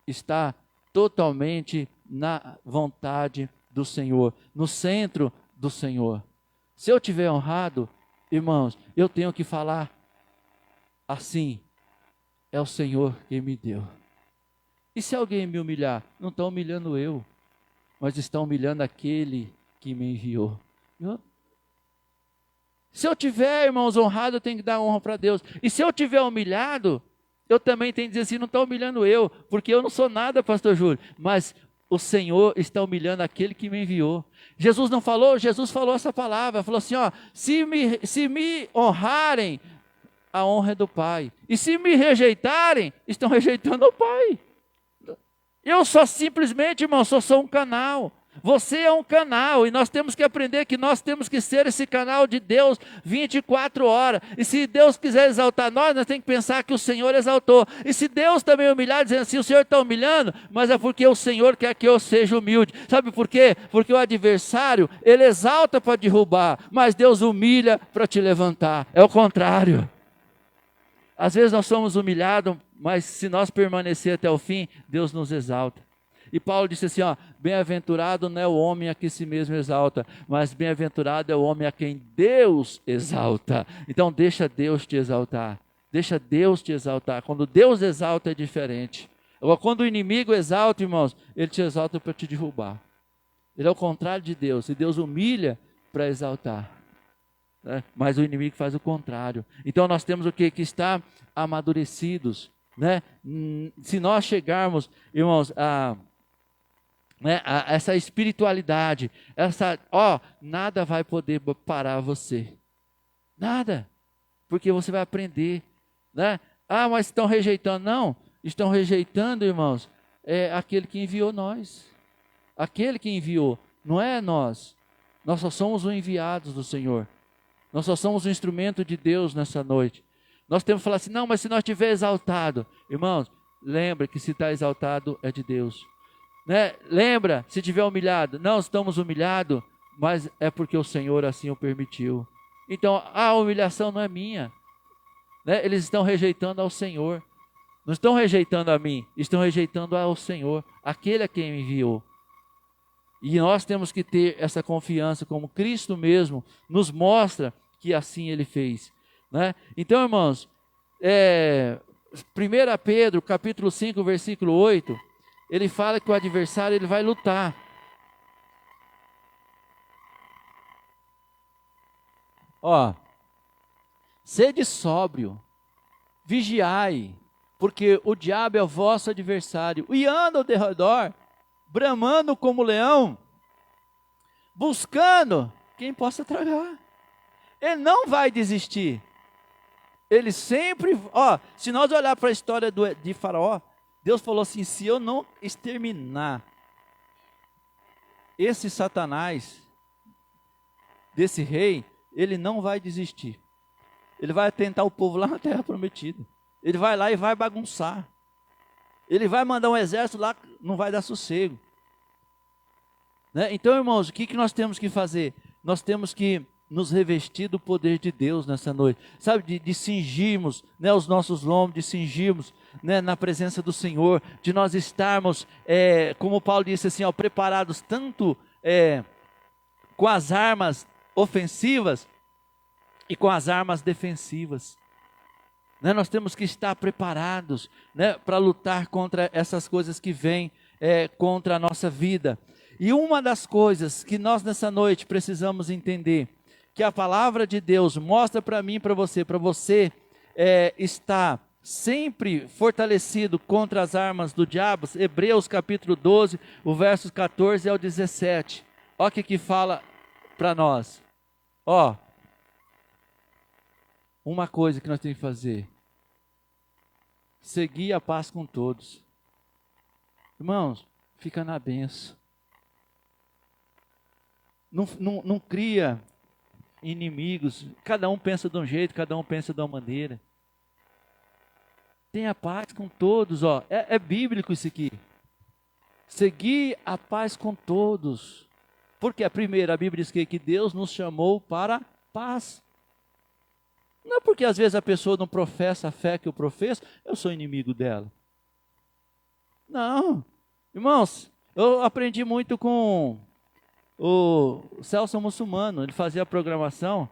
Speaker 1: está totalmente na vontade do Senhor, no centro do Senhor. Se eu tiver honrado, irmãos, eu tenho que falar assim, é o Senhor que me deu. E se alguém me humilhar, não está humilhando eu, mas está humilhando aquele que me enviou. Se eu tiver, irmãos, honrado, eu tenho que dar honra para Deus. E se eu tiver humilhado, eu também tenho que dizer assim, não está humilhando eu, porque eu não sou nada, pastor Júlio, mas o Senhor está humilhando aquele que me enviou. Jesus não falou? Jesus falou essa palavra, falou assim, ó, se me honrarem, a honra é do Pai. E se me rejeitarem, estão rejeitando o Pai. Eu só simplesmente, irmão, sou um canal. Você é um canal, e nós temos que aprender que nós temos que ser esse canal de Deus 24 horas. E se Deus quiser exaltar nós temos que pensar que o Senhor exaltou. E se Deus também humilhar, dizendo assim, o Senhor está humilhando, mas é porque o Senhor quer que eu seja humilde. Sabe por quê? Porque o adversário, ele exalta para derrubar, mas Deus humilha para te levantar. É o contrário. Às vezes nós somos humilhados, mas se nós permanecer até o fim, Deus nos exalta. E Paulo disse assim, ó, bem-aventurado não é o homem a que si mesmo exalta, mas bem-aventurado é o homem a quem Deus exalta. Então deixa Deus te exaltar, deixa Deus te exaltar. Quando Deus exalta é diferente. Agora, quando o inimigo exalta, irmãos, ele te exalta para te derrubar. Ele é o contrário de Deus, e Deus humilha para exaltar. Né? Mas o inimigo faz o contrário. Então nós temos o quê? Que estar amadurecidos. Né? Se nós chegarmos, irmãos, essa espiritualidade, nada vai poder parar você, nada, porque você vai aprender, né? Mas estão rejeitando, não, estão rejeitando, irmãos, aquele que enviou nós, aquele que enviou, não é nós só somos os enviados do Senhor, nós só somos o instrumento de Deus nessa noite. Nós temos que falar assim, não, mas se nós estiver exaltado, irmãos, lembra que se está exaltado é de Deus. Né? Lembra, se estiver humilhado, não estamos humilhados, mas é porque o Senhor assim o permitiu. Então, a humilhação não é minha. Né? Eles estão rejeitando ao Senhor. Não estão rejeitando a mim, estão rejeitando ao Senhor, aquele a quem me enviou. E nós temos que ter essa confiança, como Cristo mesmo nos mostra que assim Ele fez, né? Então, irmãos, 1 Pedro, capítulo 5, versículo 8, ele fala que o adversário ele vai lutar. Ó, sede sóbrio, vigiai, porque o diabo é o vosso adversário, e anda ao derredor, bramando como leão, buscando quem possa tragar. Ele não vai desistir. Ele sempre, se nós olhar para a história de Faraó, Deus falou assim: se eu não exterminar esse Satanás, desse rei, ele não vai desistir. Ele vai tentar o povo lá na terra prometida. Ele vai lá e vai bagunçar. Ele vai mandar um exército lá, não vai dar sossego, né? Então, irmãos, o que nós temos que fazer? Nós temos que nos revestir do poder de Deus nessa noite, sabe, de cingirmos, né, os nossos lombos, de cingirmos, né, na presença do Senhor, de nós estarmos, como Paulo disse assim, preparados tanto com as armas ofensivas e com as armas defensivas, né? Nós temos que estar preparados, né, para lutar contra essas coisas que vêm contra a nossa vida. E uma das coisas que nós nessa noite precisamos entender, que a palavra de Deus mostra para mim e para você estar sempre fortalecido contra as armas do diabo. Hebreus capítulo 12, o versos 14 ao 17. Olha o que fala para nós. Uma coisa que nós temos que fazer: seguir a paz com todos. Irmãos, fica na benção. Não cria inimigos. Cada um pensa de um jeito, cada um pensa de uma maneira. Tenha paz com todos. É bíblico isso aqui. Seguir a paz com todos. Porque a Bíblia diz que Deus nos chamou para paz. Não é porque às vezes a pessoa não professa a fé que eu professo, eu sou inimigo dela. Não. Irmãos, eu aprendi muito com o Celso Muçulmano. Ele fazia a programação.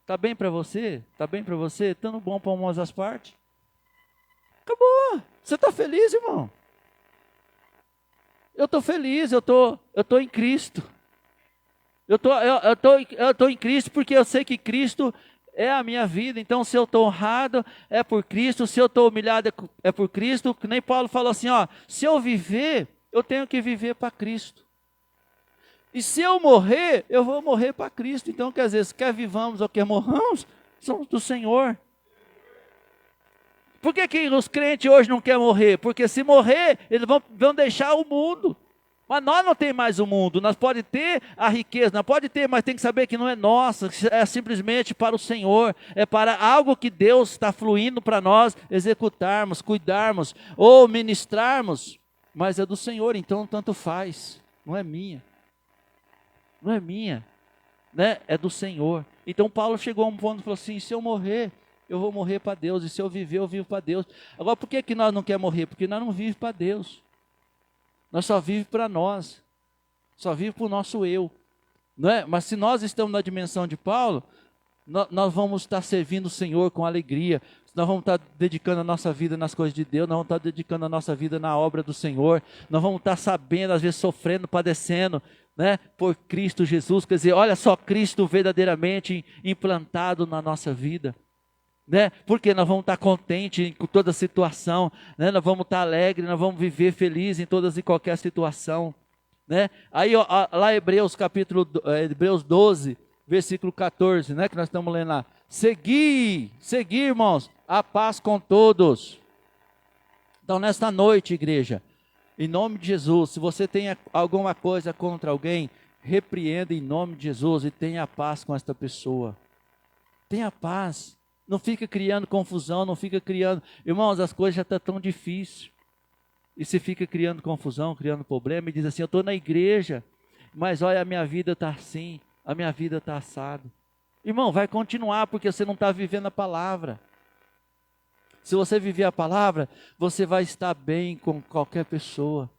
Speaker 1: Tá bem para você? Tá bem para você? Tão bom para ambas as partes? Acabou. Você está feliz, irmão? Eu estou feliz, eu tô em Cristo. Eu tô em Cristo porque eu sei que Cristo é a minha vida. Então, se eu estou honrado, é por Cristo. Se eu estou humilhado, é por Cristo. Que nem Paulo falou assim, se eu viver, eu tenho que viver para Cristo. E se eu morrer, eu vou morrer para Cristo. Então, quer dizer, quer vivamos ou quer morramos, somos do Senhor. Por que os crentes hoje não querem morrer? Porque se morrer, eles vão deixar o mundo. Mas nós não temos mais o mundo. Nós podemos ter a riqueza, nós podemos ter, mas tem que saber que não é nossa. É simplesmente para o Senhor. É para algo que Deus está fluindo para nós executarmos, cuidarmos ou ministrarmos. Mas é do Senhor, então tanto faz. Não é minha. Não é minha, né? É do Senhor. Então Paulo chegou a um ponto e falou assim: se eu morrer, eu vou morrer para Deus. E se eu viver, eu vivo para Deus. Agora, por que nós não queremos morrer? Porque nós não vivemos para Deus. Nós só vivemos para nós. Só vivemos para o nosso eu. Não é? Mas se nós estamos na dimensão de Paulo, nós vamos estar servindo o Senhor com alegria. Nós vamos estar dedicando a nossa vida nas coisas de Deus. Nós vamos estar dedicando a nossa vida na obra do Senhor. Nós vamos estar sabendo, às vezes sofrendo, padecendo, né, por Cristo Jesus. Quer dizer, olha só, Cristo verdadeiramente implantado na nossa vida, né? Porque nós vamos estar contentes com toda situação, né? Nós vamos estar alegres, nós vamos viver felizes em todas e qualquer situação, né? Aí lá Hebreus 12, versículo 14, né, que nós estamos lendo lá: seguir, irmãos, a paz com todos. Então, nesta noite, igreja, em nome de Jesus, se você tem alguma coisa contra alguém, repreenda em nome de Jesus e tenha paz com esta pessoa. Tenha paz. Não fica criando confusão, não fica criando... Irmãos, as coisas já estão tão difíceis. E você fica criando confusão, criando problema e diz assim: eu estou na igreja, mas olha, a minha vida está assim, a minha vida está assado. Irmão, vai continuar porque você não está vivendo a palavra. Se você viver a palavra, você vai estar bem com qualquer pessoa.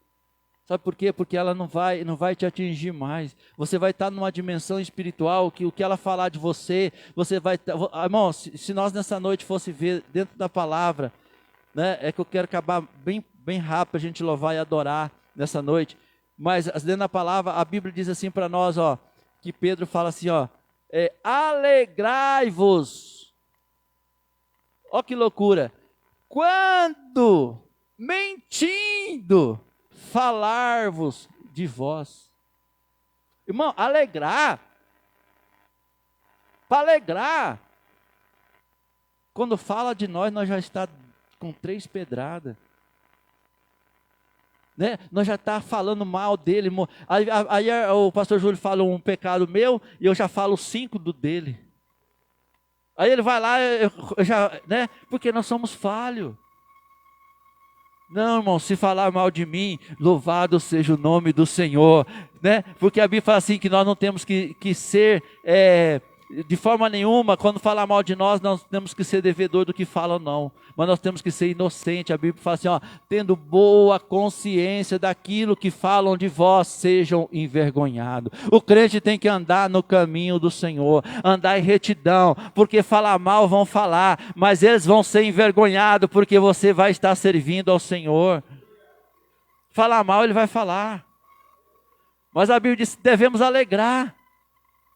Speaker 1: Sabe por quê? Porque ela não vai te atingir mais. Você vai estar numa dimensão espiritual que o que ela falar de você, você vai... Irmão, se nós nessa noite fosse ver dentro da palavra, né? É que eu quero acabar bem rápido para a gente louvar e adorar nessa noite. Mas dentro da palavra, a Bíblia diz assim para nós, ó, que Pedro fala assim, ó, alegrai-vos. Ó que loucura. Quando, mentindo, falar-vos de vós. Irmão, alegrar. Para alegrar. Quando fala de nós já está com 3 pedradas. Né? Nós já está falando mal dele. Aí o pastor Júlio fala um pecado meu e eu já falo 5 do dele. Aí ele vai lá, eu já, né? Porque nós somos falhos. Não, irmão, se falar mal de mim, louvado seja o nome do Senhor, né? Porque a Bíblia fala assim que nós não temos que ser, de forma nenhuma, quando falar mal de nós temos que ser devedor do que falam, não. Mas nós temos que ser inocente. A Bíblia fala assim, ó, tendo boa consciência daquilo que falam de vós, sejam envergonhados. O crente tem que andar no caminho do Senhor, andar em retidão, porque falar mal vão falar, mas eles vão ser envergonhados, porque você vai estar servindo ao Senhor. Falar mal ele vai falar, mas a Bíblia diz que devemos alegrar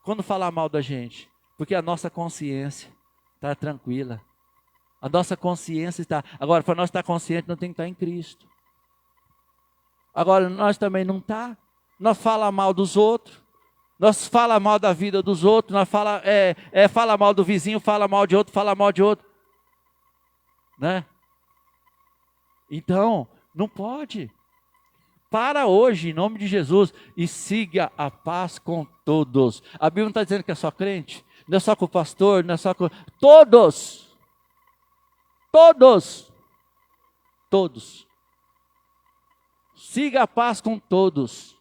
Speaker 1: quando falar mal da gente, porque a nossa consciência está tranquila. A nossa consciência está... Agora, para nós estar consciente, nós temos que estar em Cristo. Agora, nós também não está. Nós falamos mal dos outros. Nós falamos mal da vida dos outros. Nós fala mal do vizinho, fala mal de outro, fala mal de outro. Né? Então, não pode. Para hoje, em nome de Jesus, e siga a paz com todos. A Bíblia não está dizendo que é só crente, não é só com o pastor, não é só com... Todos. Siga a paz com todos.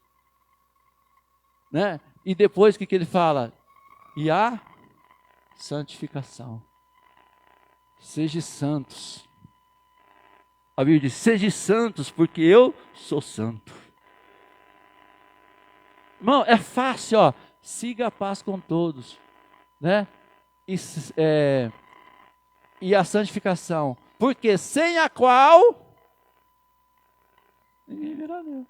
Speaker 1: Né? E depois o que ele fala? E a santificação. Seja santos. A Bíblia diz, seja santos, porque eu sou santo. Irmão, é fácil, ó. Siga a paz com todos. Né? E a santificação. Porque sem a qual ninguém verá Deus.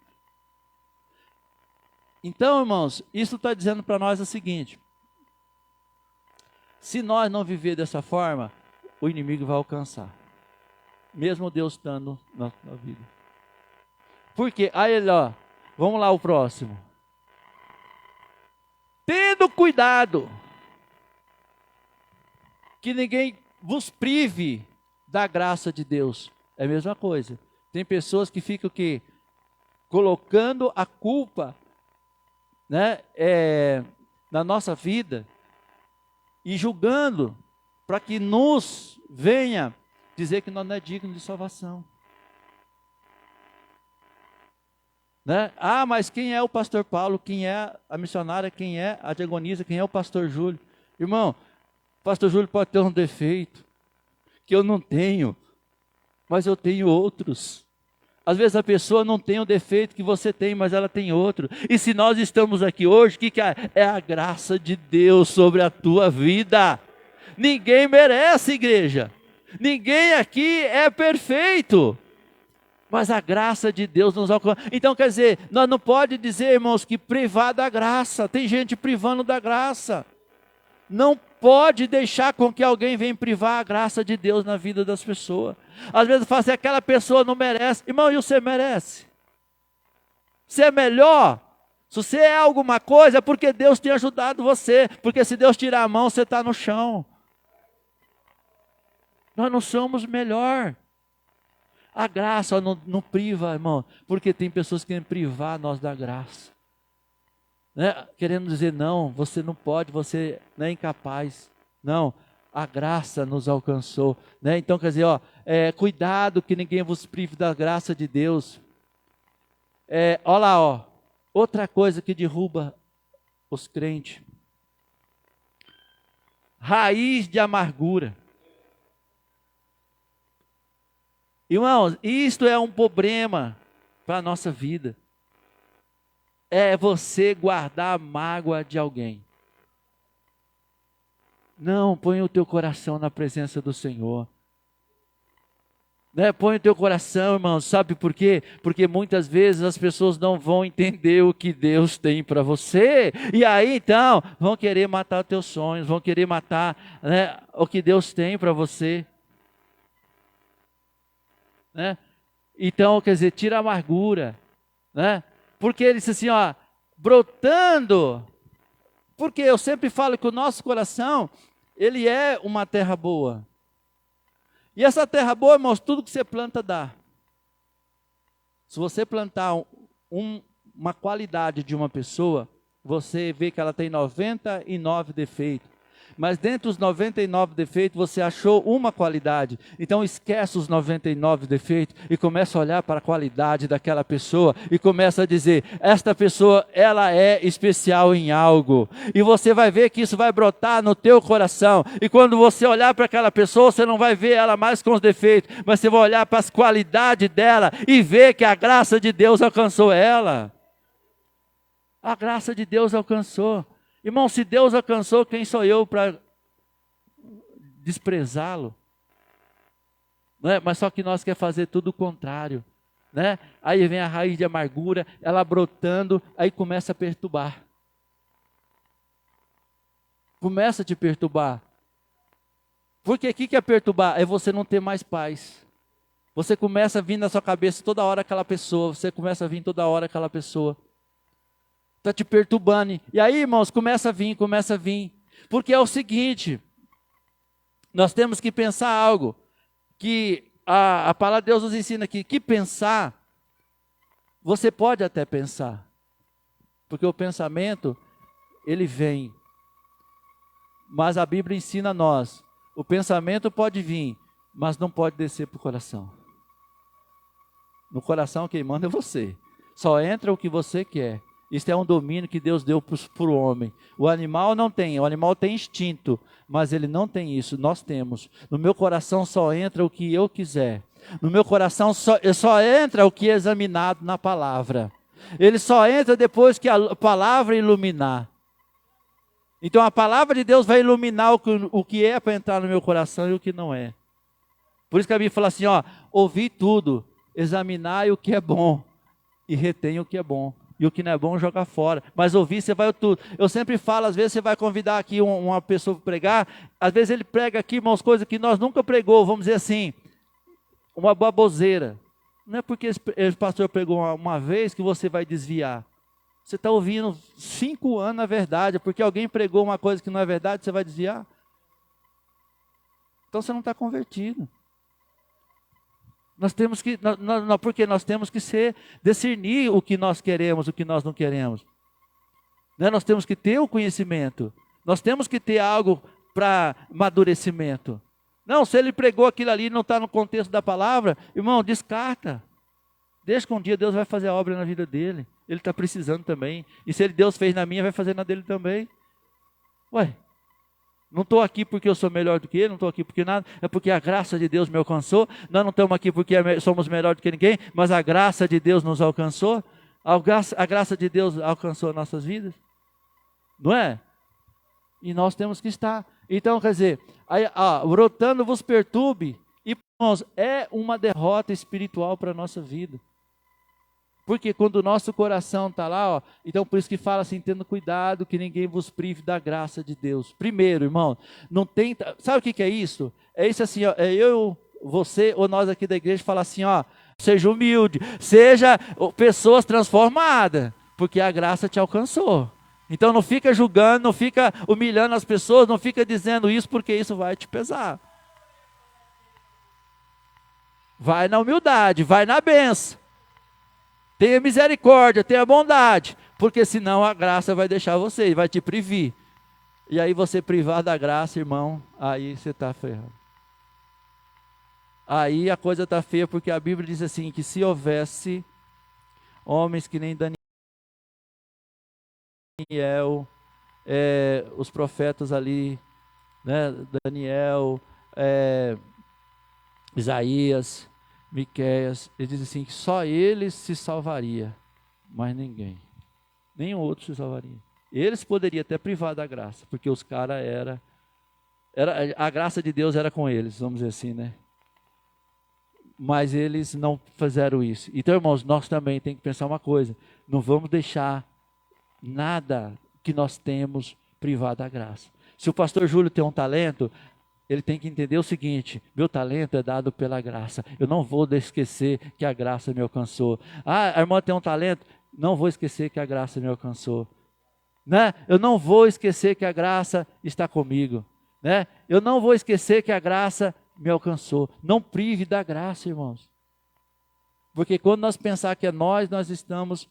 Speaker 1: Então, irmãos, isso está dizendo para nós o seguinte: se nós não viver dessa forma, o inimigo vai alcançar. Mesmo Deus estando na vida. Por quê? Aí, ó, vamos lá o próximo. Tendo cuidado, que ninguém vos prive da graça de Deus. É a mesma coisa. Tem pessoas que ficam o quê? Colocando a culpa, né, na nossa vida e julgando para que nos venha dizer que nós não é digno de salvação. Né? Ah, mas quem é o pastor Paulo? Quem é a missionária? Quem é a diaconisa? Quem é o pastor Júlio? Irmão, o pastor Júlio pode ter um defeito que eu não tenho, mas eu tenho outros. Às vezes a pessoa não tem o defeito que você tem, mas ela tem outro. E se nós estamos aqui hoje, o que é a graça de Deus sobre a tua vida? Ninguém merece, igreja. Ninguém aqui é perfeito. Mas a graça de Deus nos alcança. Então, quer dizer, nós não podemos dizer, irmãos, que privar da graça. Tem gente privando da graça. Não pode deixar com que alguém venha privar a graça de Deus na vida das pessoas. Às vezes fala assim, aquela pessoa não merece. Irmão, e você merece? Você é melhor? Se você é alguma coisa, é porque Deus tem ajudado você. Porque se Deus tirar a mão, você está no chão. Nós não somos melhor. A graça não priva, irmão. Porque tem pessoas que querem privar nós da graça. Né? Querendo dizer, não, você não pode, você não é incapaz. Não, a graça nos alcançou. Né? Então, quer dizer, ó, cuidado que ninguém vos prive da graça de Deus. Olha lá, ó, outra coisa que derruba os crentes. Raiz de amargura. Irmãos, isto é um problema para a nossa vida. É você guardar a mágoa de alguém. Não, põe o teu coração na presença do Senhor. Né? Põe o teu coração, irmão, sabe por quê? Porque muitas vezes as pessoas não vão entender o que Deus tem para você. E aí então, vão querer matar os teus sonhos, vão querer matar, né, o que Deus tem para você. Né? Então, quer dizer, tira a amargura. Né? Porque ele disse assim, ó, brotando. Porque eu sempre falo que o nosso coração, ele é uma terra boa. E essa terra boa, irmãos, tudo que você planta dá. Se você plantar uma qualidade de uma pessoa, você vê que ela tem 99 defeitos. Mas dentre os 99 defeitos, você achou uma qualidade. Então esquece os 99 defeitos e começa a olhar para a qualidade daquela pessoa e começa a dizer, esta pessoa, ela é especial em algo. E você vai ver que isso vai brotar no teu coração. E quando você olhar para aquela pessoa, você não vai ver ela mais com os defeitos, mas você vai olhar para as qualidades dela e ver que a graça de Deus alcançou ela. A graça de Deus alcançou. Irmão, se Deus alcançou, quem sou eu para desprezá-lo? Né? Mas só que nós queremos fazer tudo o contrário. Né? Aí vem a raiz de amargura, ela brotando, aí começa a perturbar. Começa a te perturbar. Porque o que é perturbar? É você não ter mais paz. Você começa a vir na sua cabeça toda hora aquela pessoa, você começa a vir toda hora aquela pessoa. Está te perturbando. E aí, irmãos, começa a vir. Porque é o seguinte, nós temos que pensar algo, que a palavra de Deus nos ensina aqui, que pensar, você pode até pensar, porque o pensamento, ele vem, mas a Bíblia ensina a nós, o pensamento pode vir, mas não pode descer para o coração. No coração quem manda é você, só entra o que você quer. Isso é um domínio que Deus deu para o homem. O animal não tem, o animal tem instinto, mas ele não tem isso, nós temos. No meu coração só entra o que eu quiser. No meu coração só entra o que é examinado na palavra. Ele só entra depois que a palavra iluminar. Então a palavra de Deus vai iluminar o que é para entrar no meu coração e o que não é. Por isso que a Bíblia fala assim, ó, ouvi tudo, examinai o que é bom e retém o que é bom. E o que não é bom, joga fora. Mas ouvir, você vai tudo. Eu sempre falo, às vezes você vai convidar aqui uma pessoa para pregar, às vezes ele prega aqui, irmãos, coisas que nós nunca pregou, vamos dizer assim, uma baboseira. Não é porque esse pastor pregou uma vez que você vai desviar. Você está ouvindo 5 anos a verdade, porque alguém pregou uma coisa que não é verdade, você vai desviar? Então você não está convertido. Nós temos que, porque nós temos que discernir o que nós queremos, o que nós não queremos. Né? Nós temos que ter o conhecimento. Nós temos que ter algo para amadurecimento. Não, se ele pregou aquilo ali e não está no contexto da palavra, irmão, descarta. Deixa que um dia Deus vai fazer a obra na vida dele. Ele está precisando também. E se Deus fez na minha, vai fazer na dele também. Ué. Não estou aqui porque eu sou melhor do que ele, não estou aqui porque nada, é porque a graça de Deus me alcançou. Nós não estamos aqui porque somos melhor do que ninguém, mas a graça de Deus nos alcançou. A graça de Deus alcançou nossas vidas, não é? E nós temos que estar. Então, quer dizer, aí, brotando vos perturbe, e irmãos, é uma derrota espiritual para a nossa vida. Porque quando o nosso coração está lá, então por isso que fala assim, tendo cuidado que ninguém vos prive da graça de Deus. Primeiro, irmão, não tenta, sabe o que é isso? É isso assim, é eu, você ou nós aqui da igreja falar assim, seja humilde, seja pessoas transformadas, porque a graça te alcançou. Então não fica julgando, não fica humilhando as pessoas, não fica dizendo isso, porque isso vai te pesar. Vai na humildade, vai na bênção. Tenha misericórdia, tenha bondade, porque senão a graça vai deixar você, vai te privir. E aí você privar da graça, irmão, aí você está ferrado. Aí a coisa está feia, porque a Bíblia diz assim, que se houvesse homens que nem Daniel, os profetas ali, né, Daniel, Isaías, Miqueias, ele diz assim, que só ele se salvaria, mas ninguém. Nenhum outro se salvaria. Eles poderiam até privar da graça, porque os caras a graça de Deus era com eles, vamos dizer assim, né? Mas eles não fizeram isso. Então, irmãos, nós também temos que pensar uma coisa, não vamos deixar nada que nós temos privar da graça. Se o pastor Júlio tem um talento, ele tem que entender o seguinte, meu talento é dado pela graça, eu não vou esquecer que a graça me alcançou. A irmã tem um talento, não vou esquecer que a graça me alcançou. Né? Eu não vou esquecer que a graça está comigo. Né? Eu não vou esquecer que a graça me alcançou. Não prive da graça, irmãos. Porque quando nós pensar que é nós estamos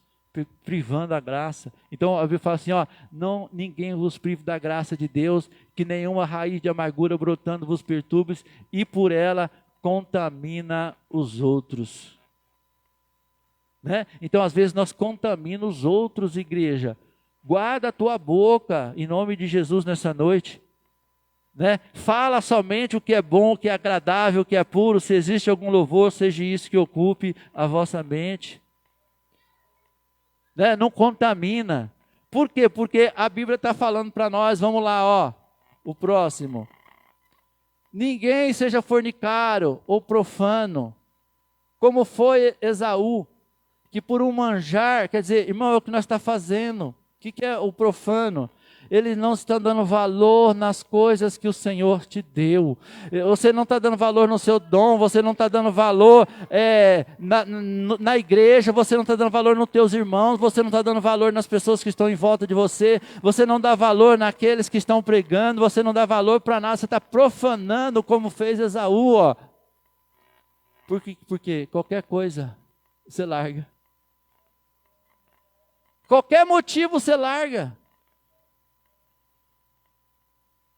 Speaker 1: privando a graça. Então a Bíblia fala assim, ó, não, ninguém vos prive da graça de Deus, que nenhuma raiz de amargura brotando vos perturbe e por ela contamina os outros. Né? Então às vezes nós contaminamos os outros, igreja. Guarda a tua boca em nome de Jesus nessa noite. Né? Fala somente o que é bom, o que é agradável, o que é puro. Se existe algum louvor, seja isso que ocupe a vossa mente. Né? Não contamina. Por quê? Porque a Bíblia está falando para nós, vamos lá, ó, o próximo. Ninguém seja fornicário ou profano, como foi Esaú, que por um manjar, quer dizer, irmão, é o que nós estamos fazendo. O que é o profano? Ele não está dando valor nas coisas que o Senhor te deu. Você não está dando valor no seu dom, você não está dando valor na igreja, você não está dando valor nos teus irmãos, você não está dando valor nas pessoas que estão em volta de você, você não dá valor naqueles que estão pregando, você não dá valor para nada, você está profanando como fez Esaú. Ó. Porque qualquer coisa você larga. Qualquer motivo você larga.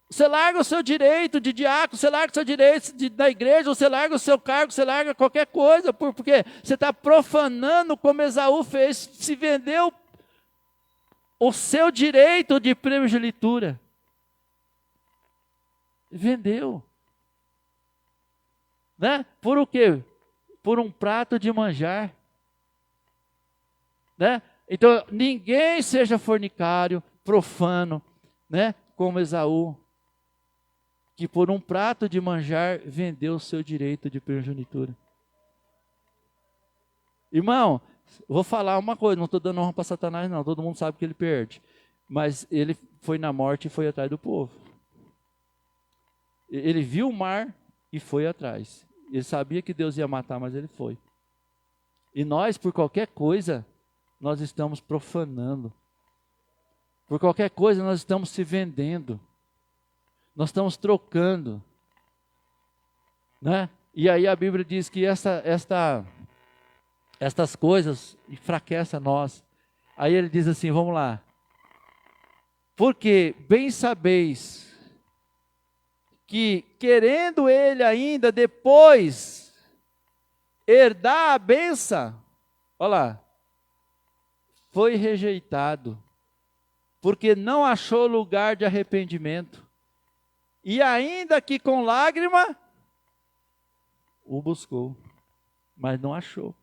Speaker 1: Você larga o seu direito de diácono, você larga o seu direito da igreja, você larga o seu cargo, você larga qualquer coisa, porque você está profanando como Esaú fez, se vendeu o seu direito de primogenitura. Vendeu. Né? Por o quê? Por um prato de manjar. Né? Então, ninguém seja fornicário, profano, né? Como Esaú, que por um prato de manjar vendeu o seu direito de primogenitura. Irmão, vou falar uma coisa, não estou dando honra para Satanás não, todo mundo sabe que ele perde. Mas ele foi na morte e foi atrás do povo. Ele viu o mar e foi atrás. Ele sabia que Deus ia matar, mas ele foi. E nós, por qualquer coisa, nós estamos profanando. Por qualquer coisa, nós estamos se vendendo. Nós estamos trocando. Né? E aí a Bíblia diz que estas coisas enfraquecem a nós. Aí ele diz assim, vamos lá. Porque bem sabeis que querendo ele ainda depois herdar a bênção, olha lá, foi rejeitado, porque não achou lugar de arrependimento, e ainda que com lágrima, o buscou, mas não achou.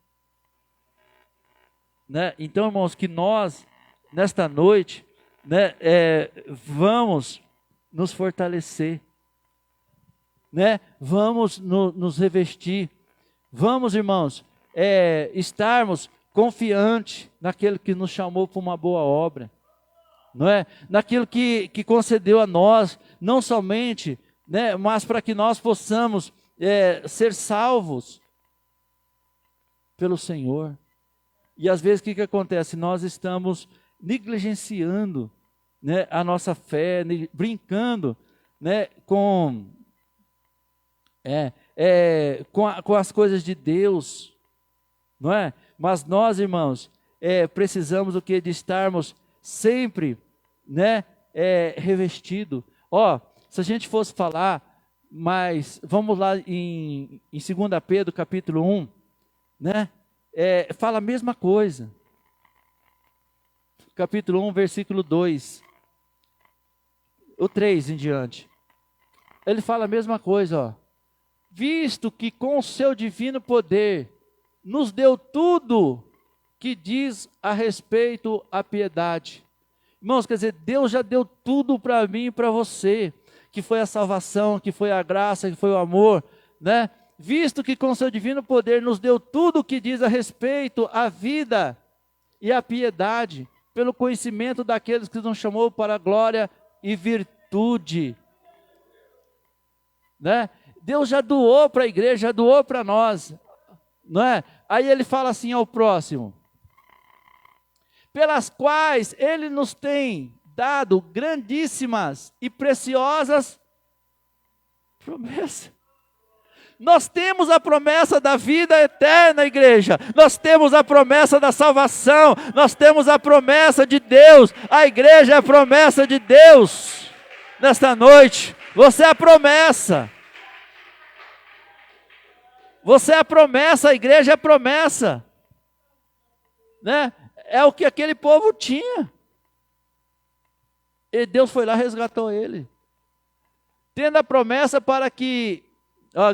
Speaker 1: Né? Então, irmãos, que nós, nesta noite, né, vamos nos fortalecer, né? Vamos nos revestir, vamos, irmãos, estarmos confiantes naquele que nos chamou para uma boa obra, não é? Naquilo que concedeu a nós, não somente, né, mas para que nós possamos ser salvos pelo Senhor. E às vezes o que acontece? Nós estamos negligenciando, né, a nossa fé, brincando, né, com as coisas de Deus, não é? Mas nós, irmãos, precisamos o que? De estarmos sempre, né, revestido. Ó, se a gente fosse falar, mas vamos lá em 2 Pedro capítulo 1, né? Fala a mesma coisa. Capítulo 1, versículo 2. O 3 em diante. Ele fala a mesma coisa, ó. visto que com o seu divino poder nos deu tudo que diz a respeito à piedade. Irmãos, quer dizer, Deus já deu tudo para mim e para você, que foi a salvação, que foi a graça, que foi o amor, né? Visto que com seu divino poder nos deu tudo o que diz a respeito à vida e à piedade, pelo conhecimento daqueles que nos chamou para a glória e virtude, né? Deus já doou para a igreja, já doou para nós, não é? Aí ele fala assim ao próximo: pelas quais ele nos tem dado grandíssimas e preciosas promessas. Nós temos a promessa da vida eterna, igreja. Nós temos a promessa da salvação. Nós temos a promessa de Deus. A igreja é a promessa de Deus. Nesta noite, você é a promessa. Você é a promessa, a igreja é a promessa, né? É o que aquele povo tinha. E Deus foi lá e resgatou ele. Tendo a promessa para que,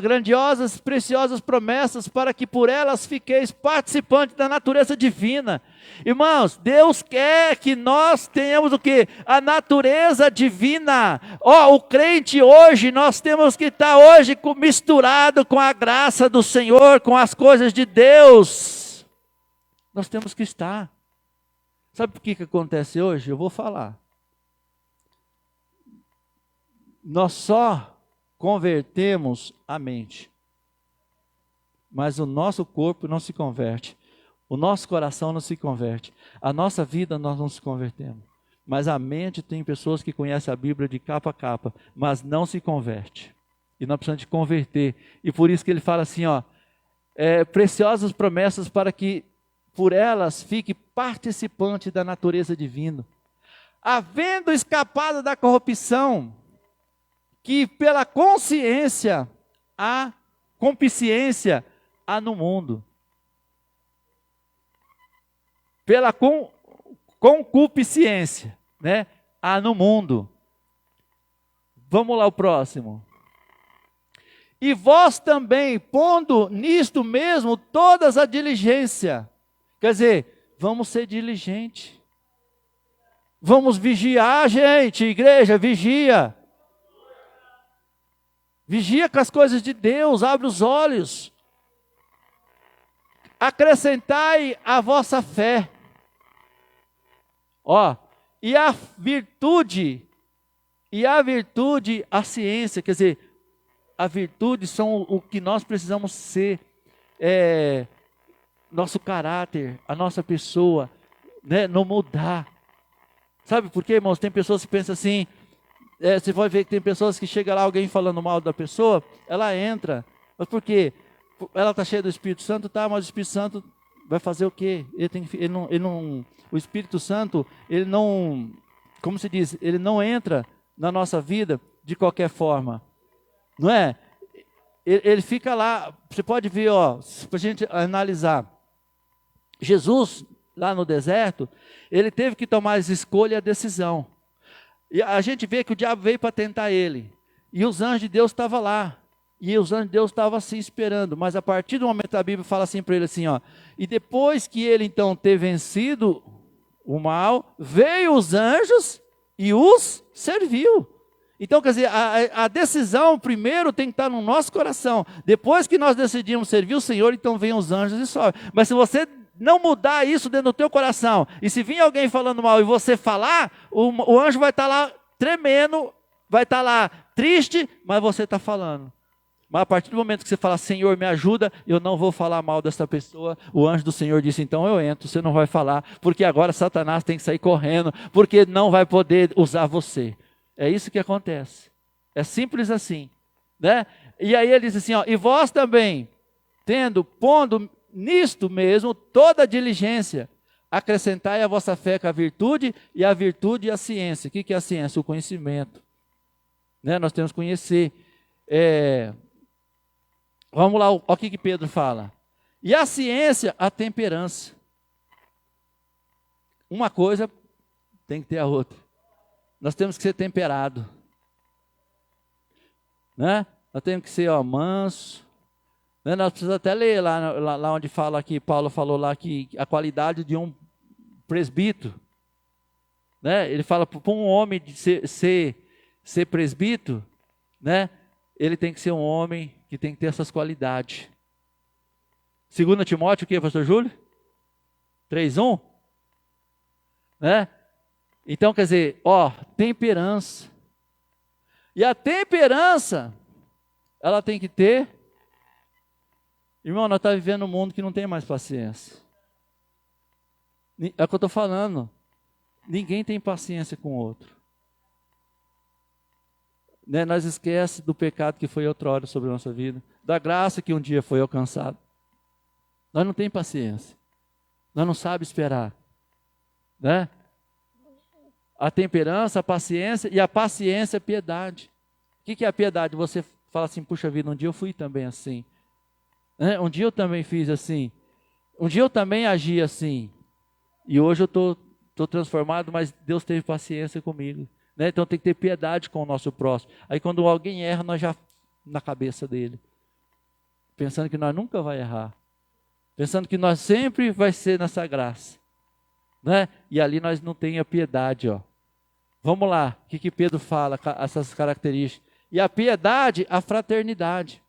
Speaker 1: grandiosas, preciosas promessas, para que por elas fiqueis participantes da natureza divina. Irmãos, Deus quer que nós tenhamos o quê? A natureza divina. O crente hoje, nós temos que estar hoje misturado com a graça do Senhor, com as coisas de Deus. Nós temos que estar. Sabe o que acontece hoje? Eu vou falar. Nós só convertemos a mente, mas o nosso corpo não se converte, o nosso coração não se converte, a nossa vida nós não se convertemos, mas a mente, tem pessoas que conhecem a Bíblia de capa a capa, mas não se converte, e nós precisamos de converter, e por isso que ele fala assim, preciosas promessas para que por elas fique participante da natureza divina, havendo escapado da corrupção, que pela consciência, a concupiscência há no mundo. Pela concupiscência, né? Há no mundo. Vamos lá o próximo. E vós também, pondo nisto mesmo todas a diligência. Quer dizer, vamos ser diligentes. Vamos vigiar, gente, igreja, vigia. Vigia com as coisas de Deus, abre os olhos. Acrescentai a vossa fé. E a virtude, a ciência, quer dizer, a virtude são o que nós precisamos ser, nosso caráter, a nossa pessoa, né, não mudar. Sabe por quê, irmãos? Tem pessoas que pensam assim, você vai ver que tem pessoas que chega lá, alguém falando mal da pessoa, ela entra. Mas por quê? Ela está cheia do Espírito Santo, tá, mas o Espírito Santo vai fazer o quê? O Espírito Santo, ele não, como se diz, ele não entra na nossa vida de qualquer forma. Não é? Ele fica lá, você pode ver, para a gente analisar. Jesus, lá no deserto, ele teve que tomar as escolhas e a decisão. E a gente vê que o diabo veio para tentar ele. E os anjos de Deus estavam lá. E os anjos de Deus estavam assim esperando. Mas a partir do momento a Bíblia fala assim para ele assim, e depois que ele então ter vencido o mal, veio os anjos e os serviu. Então, quer dizer, a decisão primeiro tem que estar no nosso coração. Depois que nós decidimos servir o Senhor, então vem os anjos e sobe. Mas se você não mudar isso dentro do teu coração, e se vir alguém falando mal e você falar, o anjo vai estar lá tremendo, vai estar lá triste, mas você está falando. Mas a partir do momento que você fala, Senhor, me ajuda, eu não vou falar mal dessa pessoa, o anjo do Senhor disse, então eu entro, você não vai falar, porque agora Satanás tem que sair correndo, porque não vai poder usar você. É isso que acontece. É simples assim, né? E aí ele diz assim, e vós também, pondo nisto mesmo toda a diligência, acrescentai a vossa fé com a virtude, e a virtude a ciência. O que é a ciência? O conhecimento, né? Nós temos que conhecer. Vamos lá, olha o que Pedro fala. E a ciência, a temperança. Uma coisa tem que ter a outra. Nós temos que ser temperado, né? Nós temos que ser manso. Né? Nós precisamos até ler lá onde fala aqui, Paulo falou lá que a qualidade de um presbítero. Né? Ele fala para um homem de ser presbítero, né? Ele tem que ser um homem que tem que ter essas qualidades. 2 Timóteo, o que, pastor Júlio? 3:1? Né? Então, quer dizer, temperança. E a temperança, ela tem que ter. Irmão, nós estamos vivendo um mundo que não tem mais paciência. É o que eu estou falando. Ninguém tem paciência com o outro. Né? Nós esquecemos do pecado que foi outrora sobre a nossa vida. Da graça que um dia foi alcançada. Nós não temos paciência. Nós não sabemos esperar. Né? A temperança, a paciência, e a paciência é piedade. O que é a piedade? Você fala assim, puxa vida, um dia eu fui também assim. Né? Um dia eu também fiz assim. Um dia eu também agi assim. E hoje eu estou transformado, mas Deus teve paciência comigo. Né? Então tem que ter piedade com o nosso próximo. Aí quando alguém erra, nós já na cabeça dele. Pensando que nós nunca vai errar. Pensando que nós sempre vai ser nessa graça. Né? E ali nós não temos a piedade. Vamos lá, o que Pedro fala, essas características. E a piedade, a fraternidade.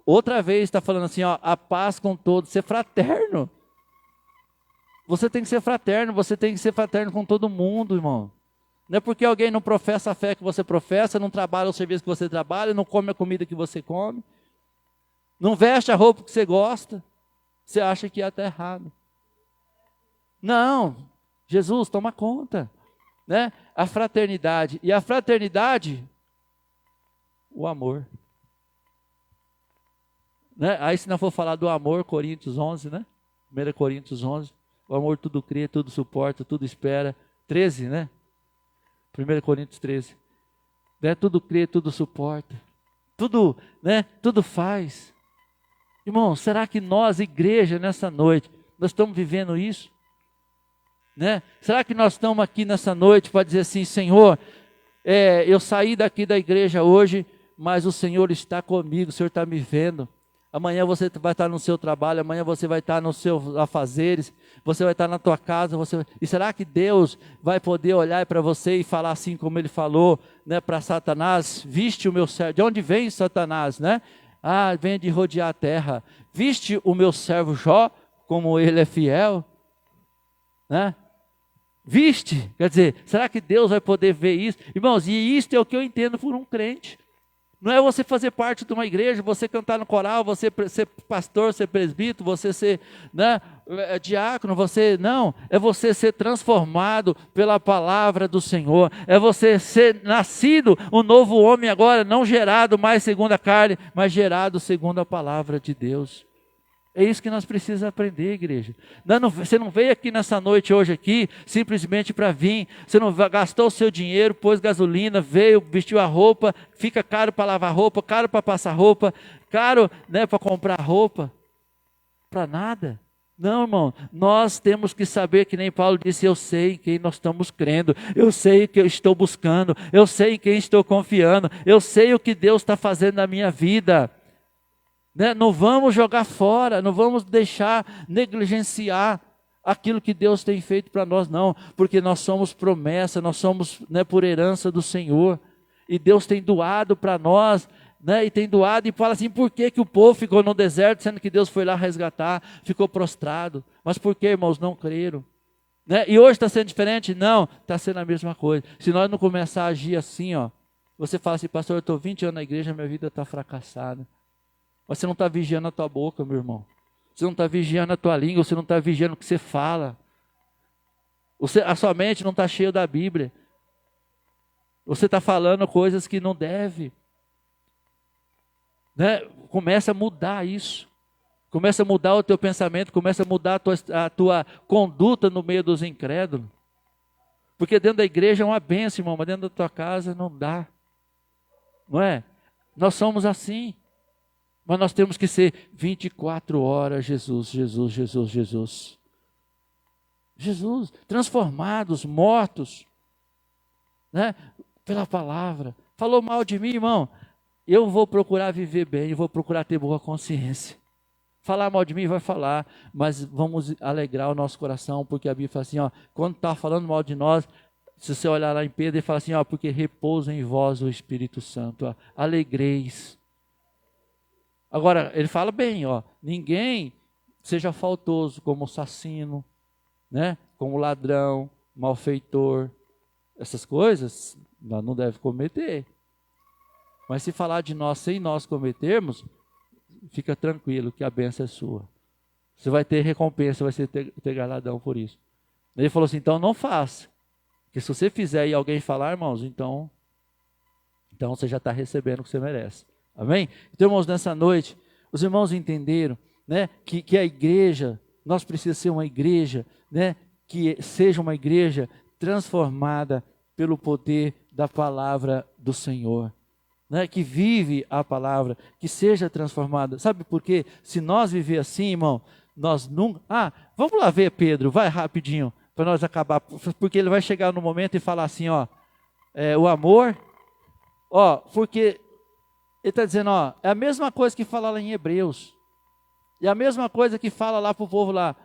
Speaker 1: Outra vez está falando assim, a paz com todos, ser fraterno. Você tem que ser fraterno, você tem que ser fraterno com todo mundo, irmão. Não é porque alguém não professa a fé que você professa, não trabalha o serviço que você trabalha, não come a comida que você come, não veste a roupa que você gosta, você acha que está errado. Não, Jesus, toma conta. Né? A fraternidade. E a fraternidade, o amor. Né? Aí se não for falar do amor, Coríntios 11, né? 1 Coríntios 11. O amor tudo crê, tudo suporta, tudo espera. 13, né? 1 Coríntios 13. Né? Tudo crê, tudo suporta. Tudo, né? Tudo faz. Irmão, será que nós, igreja, nessa noite, nós estamos vivendo isso? Né? Será que nós estamos aqui nessa noite para dizer assim, Senhor, eu saí daqui da igreja hoje, mas o Senhor está comigo, o Senhor está me vendo. Amanhã você vai estar no seu trabalho, amanhã você vai estar nos seus afazeres, você vai estar na tua casa. E será que Deus vai poder olhar para você e falar assim como Ele falou, né, para Satanás? Viste o meu servo. De onde vem Satanás? Né? Vem de rodear a terra. Viste o meu servo Jó, como ele é fiel? Né? Viste? Quer dizer, será que Deus vai poder ver isso? Irmãos, e isso é o que eu entendo por um crente. Não é você fazer parte de uma igreja, você cantar no coral, você ser pastor, ser presbítero, você ser, né, diácono, não. É você ser transformado pela palavra do Senhor. É você ser nascido um novo homem agora, não gerado mais segundo a carne, mas gerado segundo a palavra de Deus. É isso que nós precisamos aprender, igreja. Você não veio aqui nessa noite hoje aqui, simplesmente para vir. Você não gastou o seu dinheiro, pôs gasolina, veio, vestiu a roupa, fica caro para lavar roupa, caro para passar roupa, caro, né, para comprar roupa. Para nada. Não, irmão, nós temos que saber, que nem Paulo disse, eu sei em quem nós estamos crendo, eu sei o que eu estou buscando, eu sei em quem estou confiando, eu sei o que Deus está fazendo na minha vida. Né? Não vamos jogar fora, não vamos deixar negligenciar aquilo que Deus tem feito para nós, não, porque nós somos promessa, nós somos, né, por herança do Senhor, e Deus tem doado para nós, né, e tem doado, e fala assim, por que o povo ficou no deserto, sendo que Deus foi lá resgatar, ficou prostrado, mas por que, irmãos, não creram? Né? E hoje está sendo diferente? Não, está sendo a mesma coisa. Se nós não começar a agir assim, você fala assim, pastor, eu estou 20 anos na igreja, minha vida está fracassada. Mas você não está vigiando a tua boca, meu irmão. Você não está vigiando a tua língua, você não está vigiando o que você fala. A sua mente não está cheia da Bíblia. Você está falando coisas que não deve. Né? Começa a mudar isso. Começa a mudar o teu pensamento, começa a mudar a tua conduta no meio dos incrédulos. Porque dentro da igreja é uma bênção, irmão, mas dentro da tua casa não dá. Não é? Nós somos assim. Mas nós temos que ser 24 horas, Jesus, Jesus, Jesus, Jesus. Jesus, transformados, mortos, né, pela palavra. Falou mal de mim, irmão. Eu vou procurar viver bem, vou procurar ter boa consciência. Falar mal de mim vai falar, mas vamos alegrar o nosso coração, porque a Bíblia fala assim, ó, quando está falando mal de nós, se você olhar lá em Pedro, ele fala assim, ó, porque repousa em vós o Espírito Santo, ó, alegreis. Agora, ele fala bem, ó, ninguém seja faltoso como assassino, né, como ladrão, malfeitor, essas coisas, nós não deve cometer. Mas se falar de nós sem nós cometermos, fica tranquilo que a bênção é sua. Você vai ter recompensa, vai ter galardão por isso. Ele falou assim, então não faça. Porque se você fizer e alguém falar, irmãos, então você já está recebendo o que você merece. Amém? Então, irmãos, nessa noite, os irmãos entenderam, né, que a igreja, nós precisamos ser uma igreja, né, que seja uma igreja transformada pelo poder da palavra do Senhor. Né, que vive a palavra, que seja transformada. Sabe por quê? Se nós viver assim, irmão, nós nunca... vamos lá ver Pedro, vai rapidinho, para nós acabar, porque ele vai chegar no momento e falar assim, ó, o amor, ó, porque ele está dizendo, ó, é a mesma coisa que fala lá em Hebreus, é a mesma coisa que fala lá para o povo lá,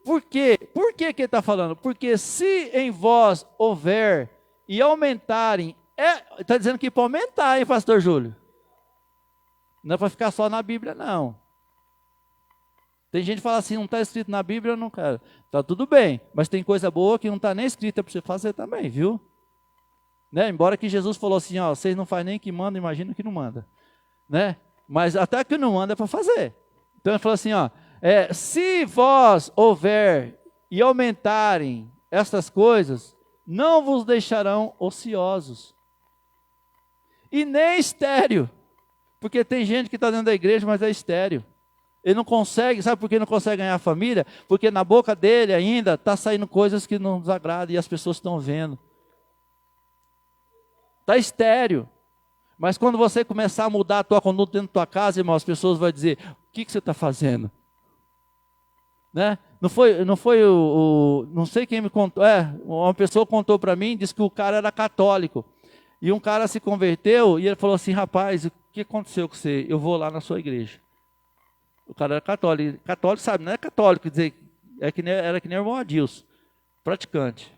Speaker 1: por quê? Por que ele está falando? Porque se em vós houver e aumentarem, está dizendo que para aumentar, hein, pastor Júlio? Não é para ficar só na Bíblia, não. Tem gente que fala assim, não está escrito na Bíblia, eu não quero. Está tudo bem, mas tem coisa boa que não está nem escrita para você fazer também, viu? Né? Embora que Jesus falou assim, ó, vocês não fazem nem que manda, imagina que não manda. Né? Mas até que não manda é para fazer. Então ele falou assim, ó, se vós houver e aumentarem estas coisas, não vos deixarão ociosos. E nem estéreo, porque tem gente que está dentro da igreja, mas é estéreo. Ele não consegue, sabe por que não consegue ganhar a família? Porque na boca dele ainda está saindo coisas que não nos agradam e as pessoas estão vendo. Está estéreo. Mas quando você começar a mudar a tua conduta dentro da tua casa, irmão, as pessoas vão dizer, o que você está fazendo? Né? Não sei quem me contou, uma pessoa contou para mim, disse que o cara era católico. E um cara se converteu e ele falou assim, rapaz, o que aconteceu com você? Eu vou lá na sua igreja. O cara era católico. Católico, sabe, não é católico, dizer, era que nem o irmão Adilson, praticante.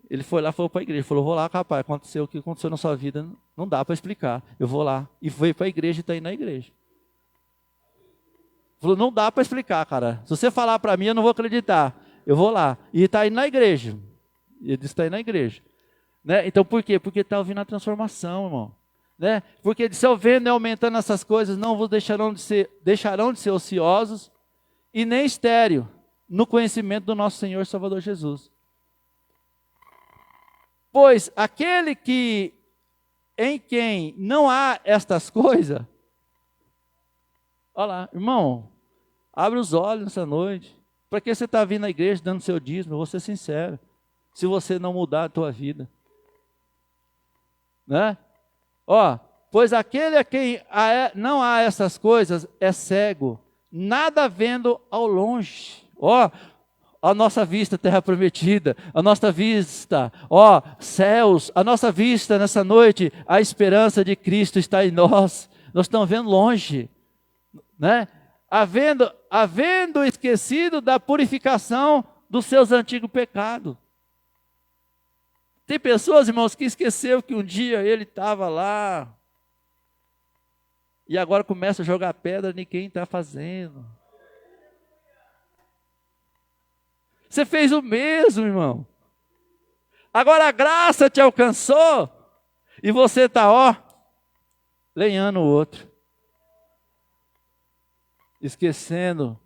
Speaker 1: Ele foi lá, falou para a igreja, falou, vou lá, rapaz, aconteceu o que aconteceu na sua vida, não dá para explicar. Eu vou lá. E veio para a igreja e está indo na igreja. Falou, não dá para explicar, cara. Se você falar para mim, eu não vou acreditar. Eu vou lá. E está indo na igreja. Ele disse, está indo na igreja. Né? Então por quê? Porque está ouvindo a transformação, irmão. Né? Porque se eu vendo e aumentando essas coisas, não vos deixarão de ser ociosos e nem estéril no conhecimento do nosso Senhor e Salvador Jesus. Pois aquele em quem não há estas coisas, olha lá, irmão, abre os olhos nessa noite. Para que você está vindo à igreja dando seu dízimo? Eu vou ser sincero. Se você não mudar a tua vida. Né? Pois aquele a quem não há essas coisas é cego, nada vendo ao longe. A nossa vista, terra prometida, a nossa vista, céus, a nossa vista nessa noite, a esperança de Cristo está em nós. Nós estamos vendo longe, né? Havendo esquecido da purificação dos seus antigos pecados. Tem pessoas, irmãos, que esqueceu que um dia ele estava lá e agora começa a jogar pedra em quem está fazendo. Você fez o mesmo, irmão. Agora a graça te alcançou e você está, lenhando o outro. Esquecendo,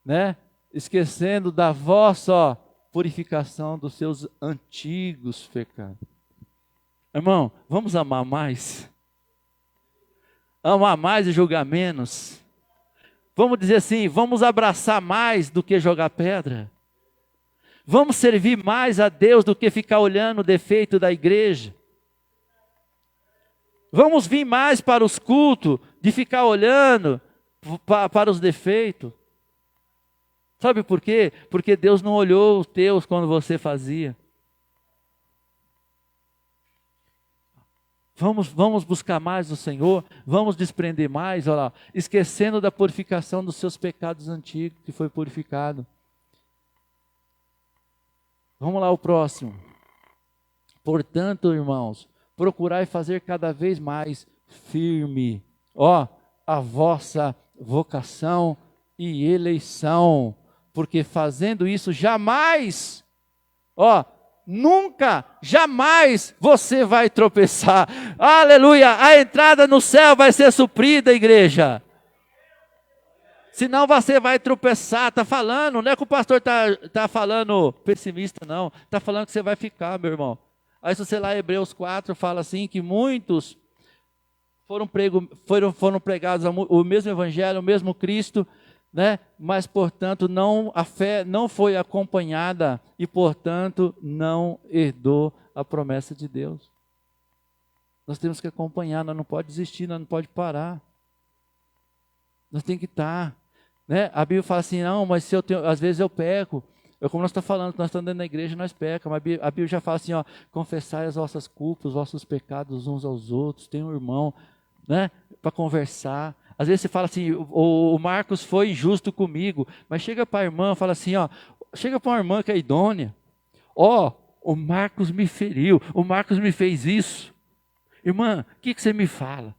Speaker 1: né? Esquecendo da vossa purificação dos seus antigos pecados. Irmão, vamos amar mais? Amar mais e julgar menos? Vamos dizer assim, vamos abraçar mais do que jogar pedra? Vamos servir mais a Deus do que ficar olhando o defeito da igreja? Vamos vir mais para os cultos de ficar olhando para os defeitos? Sabe por quê? Porque Deus não olhou os teus quando você fazia. Vamos buscar mais o Senhor, vamos desprender mais, olha lá, esquecendo da purificação dos seus pecados antigos, que foi purificado. Vamos lá, o próximo. Portanto, irmãos, procurai fazer cada vez mais firme, a vossa vocação e eleição, porque fazendo isso jamais, nunca, jamais você vai tropeçar. Aleluia! A entrada no céu vai ser suprida, igreja. Senão você vai tropeçar. Está falando, não é que o pastor está falando pessimista, não. Está falando que você vai ficar, meu irmão. Aí se você lá em Hebreus 4 fala assim, que muitos foram pregados o mesmo evangelho, o mesmo Cristo, né? Mas, portanto, a fé não foi acompanhada e, portanto, não herdou a promessa de Deus. Nós temos que acompanhar, nós não podemos desistir, nós não podemos parar. Nós temos que estar, né? A Bíblia fala assim, não, mas às vezes eu peco. Como nós estamos falando, nós estamos dentro da igreja, nós pecamos. A Bíblia já fala assim, confessai as vossas culpas, os vossos pecados uns aos outros. Tem um irmão, né, para conversar. Às vezes você fala assim, o Marcos foi injusto comigo, mas chega para a irmã e fala assim, chega para uma irmã que é idônea, o Marcos me feriu, o Marcos me fez isso. Irmã, o que você me fala?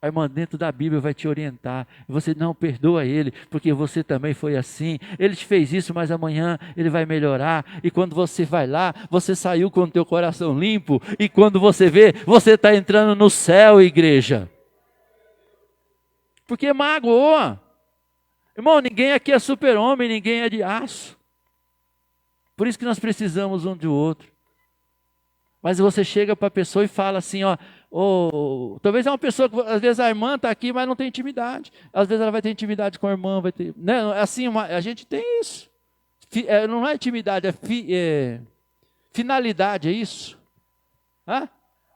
Speaker 1: A irmã dentro da Bíblia vai te orientar. Você não perdoa ele, porque você também foi assim. Ele te fez isso, mas amanhã ele vai melhorar. E quando você vai lá, você saiu com o teu coração limpo. E quando você vê, você está entrando no céu, igreja. Porque magoa. Irmão, ninguém aqui é super-homem, ninguém é de aço. Por isso que nós precisamos um do outro. Mas você chega para a pessoa e fala assim, talvez é uma pessoa que, às vezes a irmã está aqui, mas não tem intimidade. Às vezes ela vai ter intimidade com a irmã, vai ter, né? Assim, a gente tem isso. Não é intimidade, é finalidade, é isso?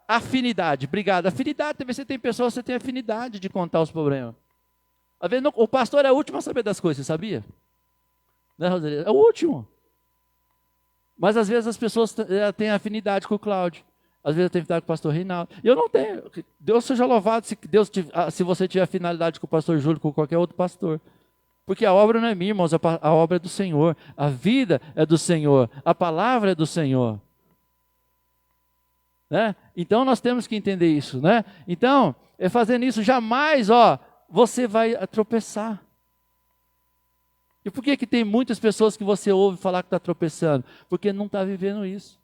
Speaker 1: Afinidade, obrigado. Afinidade, talvez você tem pessoas que você tem afinidade de contar os problemas. Às vezes o pastor é o último a saber das coisas, sabia? Né, Rosalia? É o último. Mas às vezes as pessoas têm afinidade com o Cláudio. Às vezes eu tenho afinidade com o pastor Reinaldo. Eu não tenho. Deus seja louvado se você tiver afinidade com o pastor Júlio, com qualquer outro pastor. Porque a obra não é minha, irmãos, a obra é do Senhor. A vida é do Senhor. A palavra é do Senhor. Né? Então nós temos que entender isso. Né? Então, fazendo isso, jamais você vai tropeçar. E por que tem muitas pessoas que você ouve falar que está tropeçando? Porque não está vivendo isso.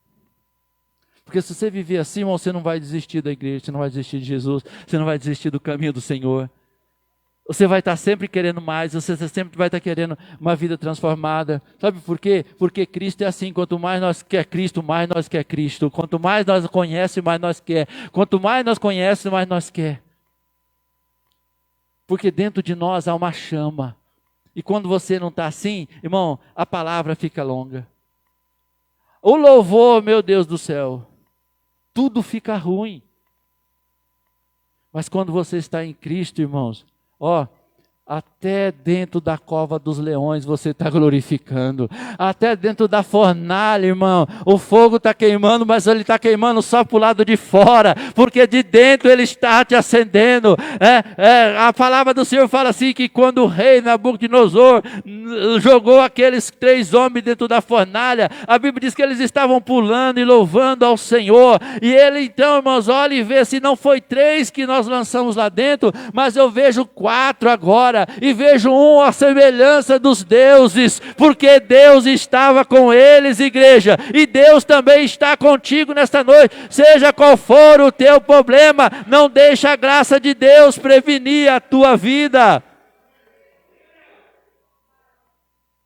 Speaker 1: Porque se você viver assim, irmão, você não vai desistir da igreja, você não vai desistir de Jesus, você não vai desistir do caminho do Senhor. Você vai estar sempre querendo mais, você sempre vai estar querendo uma vida transformada. Sabe por quê? Porque Cristo é assim, quanto mais nós quer Cristo, mais nós quer Cristo. Quanto mais nós conhecemos, mais nós quer. Quanto mais nós conhecemos, mais nós quer. Porque dentro de nós há uma chama. E quando você não está assim, irmão, a palavra fica longa. O louvor, meu Deus do céu, tudo fica ruim. Mas quando você está em Cristo, irmãos, até dentro da cova dos leões você está glorificando. Até dentro da fornalha, irmão, o fogo está queimando, mas ele está queimando só para o lado de fora, porque de dentro ele está te acendendo. A palavra do Senhor fala assim, que quando o rei Nabucodonosor jogou aqueles 3 homens dentro da fornalha, a Bíblia diz que eles estavam pulando e louvando ao Senhor. E ele então, irmãos, olha e vê, se não foi 3 que nós lançamos lá dentro, mas eu vejo 4 agora. E vejo a semelhança dos deuses, porque Deus estava com eles, igreja, e Deus também está contigo nesta noite. Seja qual for o teu problema, não deixa a graça de Deus prevenir a tua vida.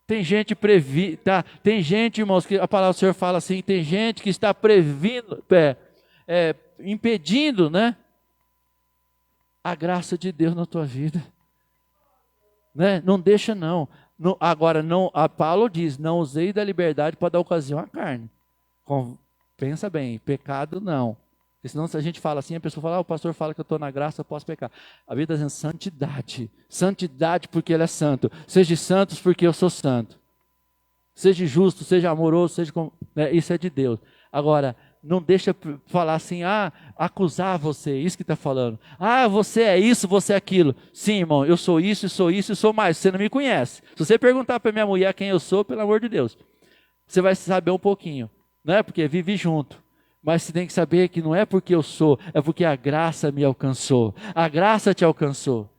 Speaker 1: Tem gente tem gente, irmãos, que a palavra do Senhor fala assim, tem gente que está impedindo, né, a graça de Deus na tua vida. Né? Não deixa não. Agora, Paulo diz, não usei da liberdade para dar ocasião à carne. Pensa bem, pecado não. Porque senão se a gente fala assim, a pessoa fala, o pastor fala que eu estou na graça, eu posso pecar. A Bíblia está dizendo santidade. Santidade porque ele é santo. Seja santos porque eu sou santo. Seja justo, seja amoroso, isso é de Deus. Agora, não deixa falar assim, acusar você, isso que está falando. Você é isso, você é aquilo. Sim, irmão, eu sou isso, e sou mais. Você não me conhece. Se você perguntar para minha mulher quem eu sou, pelo amor de Deus, você vai saber um pouquinho, não é? Porque vive junto. Mas você tem que saber que não é porque eu sou, é porque a graça me alcançou. A graça te alcançou.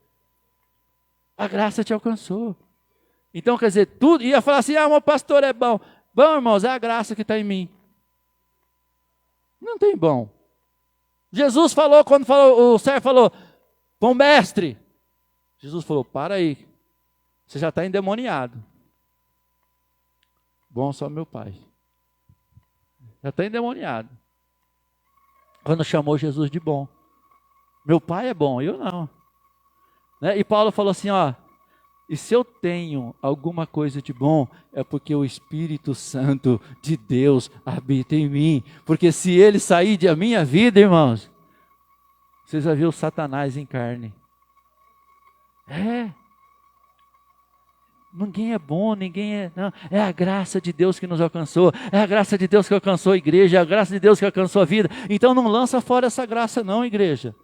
Speaker 1: A graça te alcançou. Então, quer dizer, tudo, ia falar assim, meu pastor é bom. Bom, irmãos, é a graça que está em mim. Não tem bom. Jesus falou, quando falou, o servo falou, bom mestre. Jesus falou, para aí, você já está endemoniado. Bom só meu pai. Já está endemoniado. Quando chamou Jesus de bom. Meu pai é bom, eu não. Né? E Paulo falou assim, e se eu tenho alguma coisa de bom, é porque o Espírito Santo de Deus habita em mim. Porque se ele sair da minha vida, irmãos, vocês já viram Satanás em carne. Ninguém é bom, não. É a graça de Deus que nos alcançou. É a graça de Deus que alcançou a igreja. É a graça de Deus que alcançou a vida. Então não lança fora essa graça não, igreja.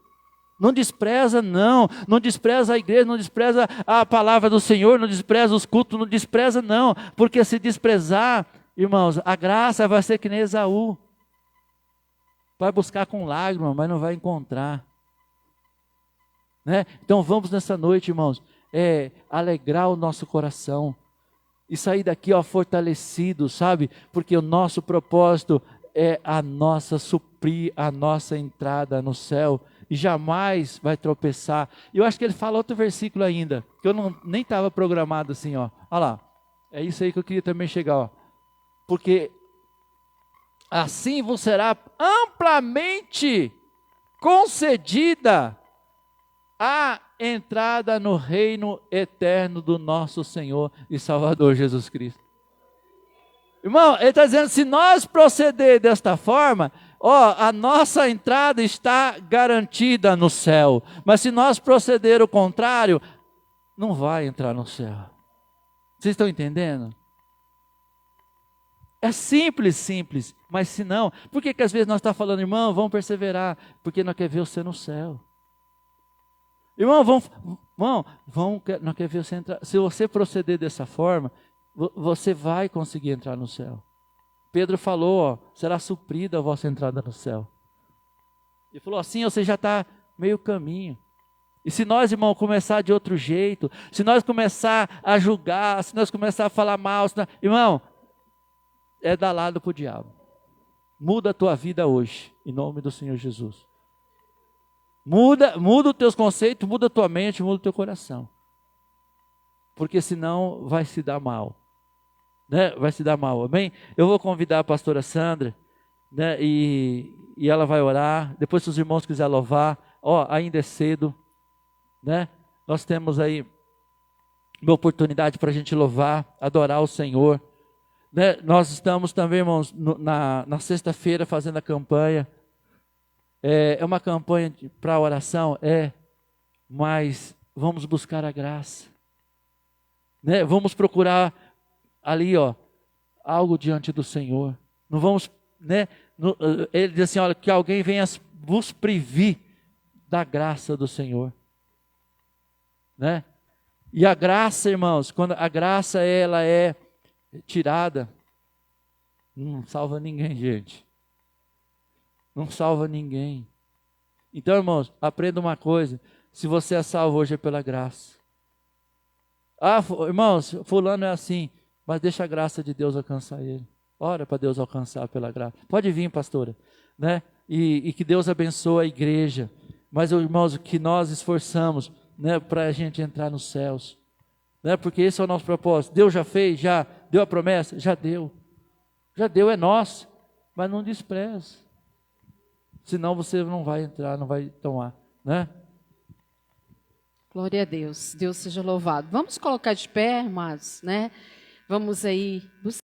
Speaker 1: Não despreza não despreza a igreja, não despreza a palavra do Senhor, não despreza os cultos, não despreza não, porque se desprezar, irmãos, a graça vai ser que nem Esaú, vai buscar com lágrimas, mas não vai encontrar, né? Então vamos nessa noite, irmãos, alegrar o nosso coração, e sair daqui fortalecido, sabe, porque o nosso propósito é suprir a nossa entrada no céu, e jamais vai tropeçar. Eu acho que ele fala outro versículo ainda, que eu nem estava programado assim, olha lá, é isso aí que eu queria também chegar, porque assim vos será amplamente concedida a entrada no reino eterno do nosso Senhor e Salvador Jesus Cristo. Irmão, ele está dizendo, se nós proceder desta forma, a nossa entrada está garantida no céu. Mas se nós proceder o contrário, não vai entrar no céu. Vocês estão entendendo? É simples. Mas se não, por que às vezes nós estamos falando, irmão, vamos perseverar? Porque nós queremos ver você no céu. Irmão, nós queremos ver você entrar. Se você proceder dessa forma, você vai conseguir entrar no céu. Pedro falou, será suprida a vossa entrada no céu. Ele falou assim, você já está meio caminho. E se nós, irmão, começar de outro jeito, se nós começar a julgar, se nós começar a falar mal, irmão, é dar lado para o diabo. Muda a tua vida hoje, em nome do Senhor Jesus. Muda os teus conceitos, muda a tua mente, muda o teu coração. Porque senão vai se dar mal. Né? Vai se dar mal, amém? Eu vou convidar a pastora Sandra, né? E ela vai orar. Depois, se os irmãos quiserem louvar, ainda é cedo, né? Nós temos aí uma oportunidade para a gente louvar, adorar o Senhor, né? Nós estamos também, irmãos, na sexta-feira fazendo a campanha. É uma campanha para oração, mas vamos buscar a graça, né? Vamos procurar ali, algo diante do Senhor. Não vamos, né? Ele diz assim, olha, que alguém venha vos privir da graça do Senhor, né? E a graça, irmãos, quando a graça ela é tirada, não salva ninguém, gente. Não salva ninguém. Então, irmãos, aprenda uma coisa: se você é salvo hoje é pela graça. Irmãos, fulano é assim. Mas deixa a graça de Deus alcançar ele. Ora para Deus alcançar pela graça. Pode vir, pastora, né? E que Deus abençoe a igreja. Mas, irmãos, que nós esforçamos, né, para a gente entrar nos céus, né? Porque esse é o nosso propósito. Deus já fez, já deu a promessa, já deu, é nosso. Mas não despreze. Senão você não vai entrar, não vai tomar, né?
Speaker 2: Glória a Deus. Deus seja louvado. Vamos colocar de pé, amados, né? Vamos aí buscar.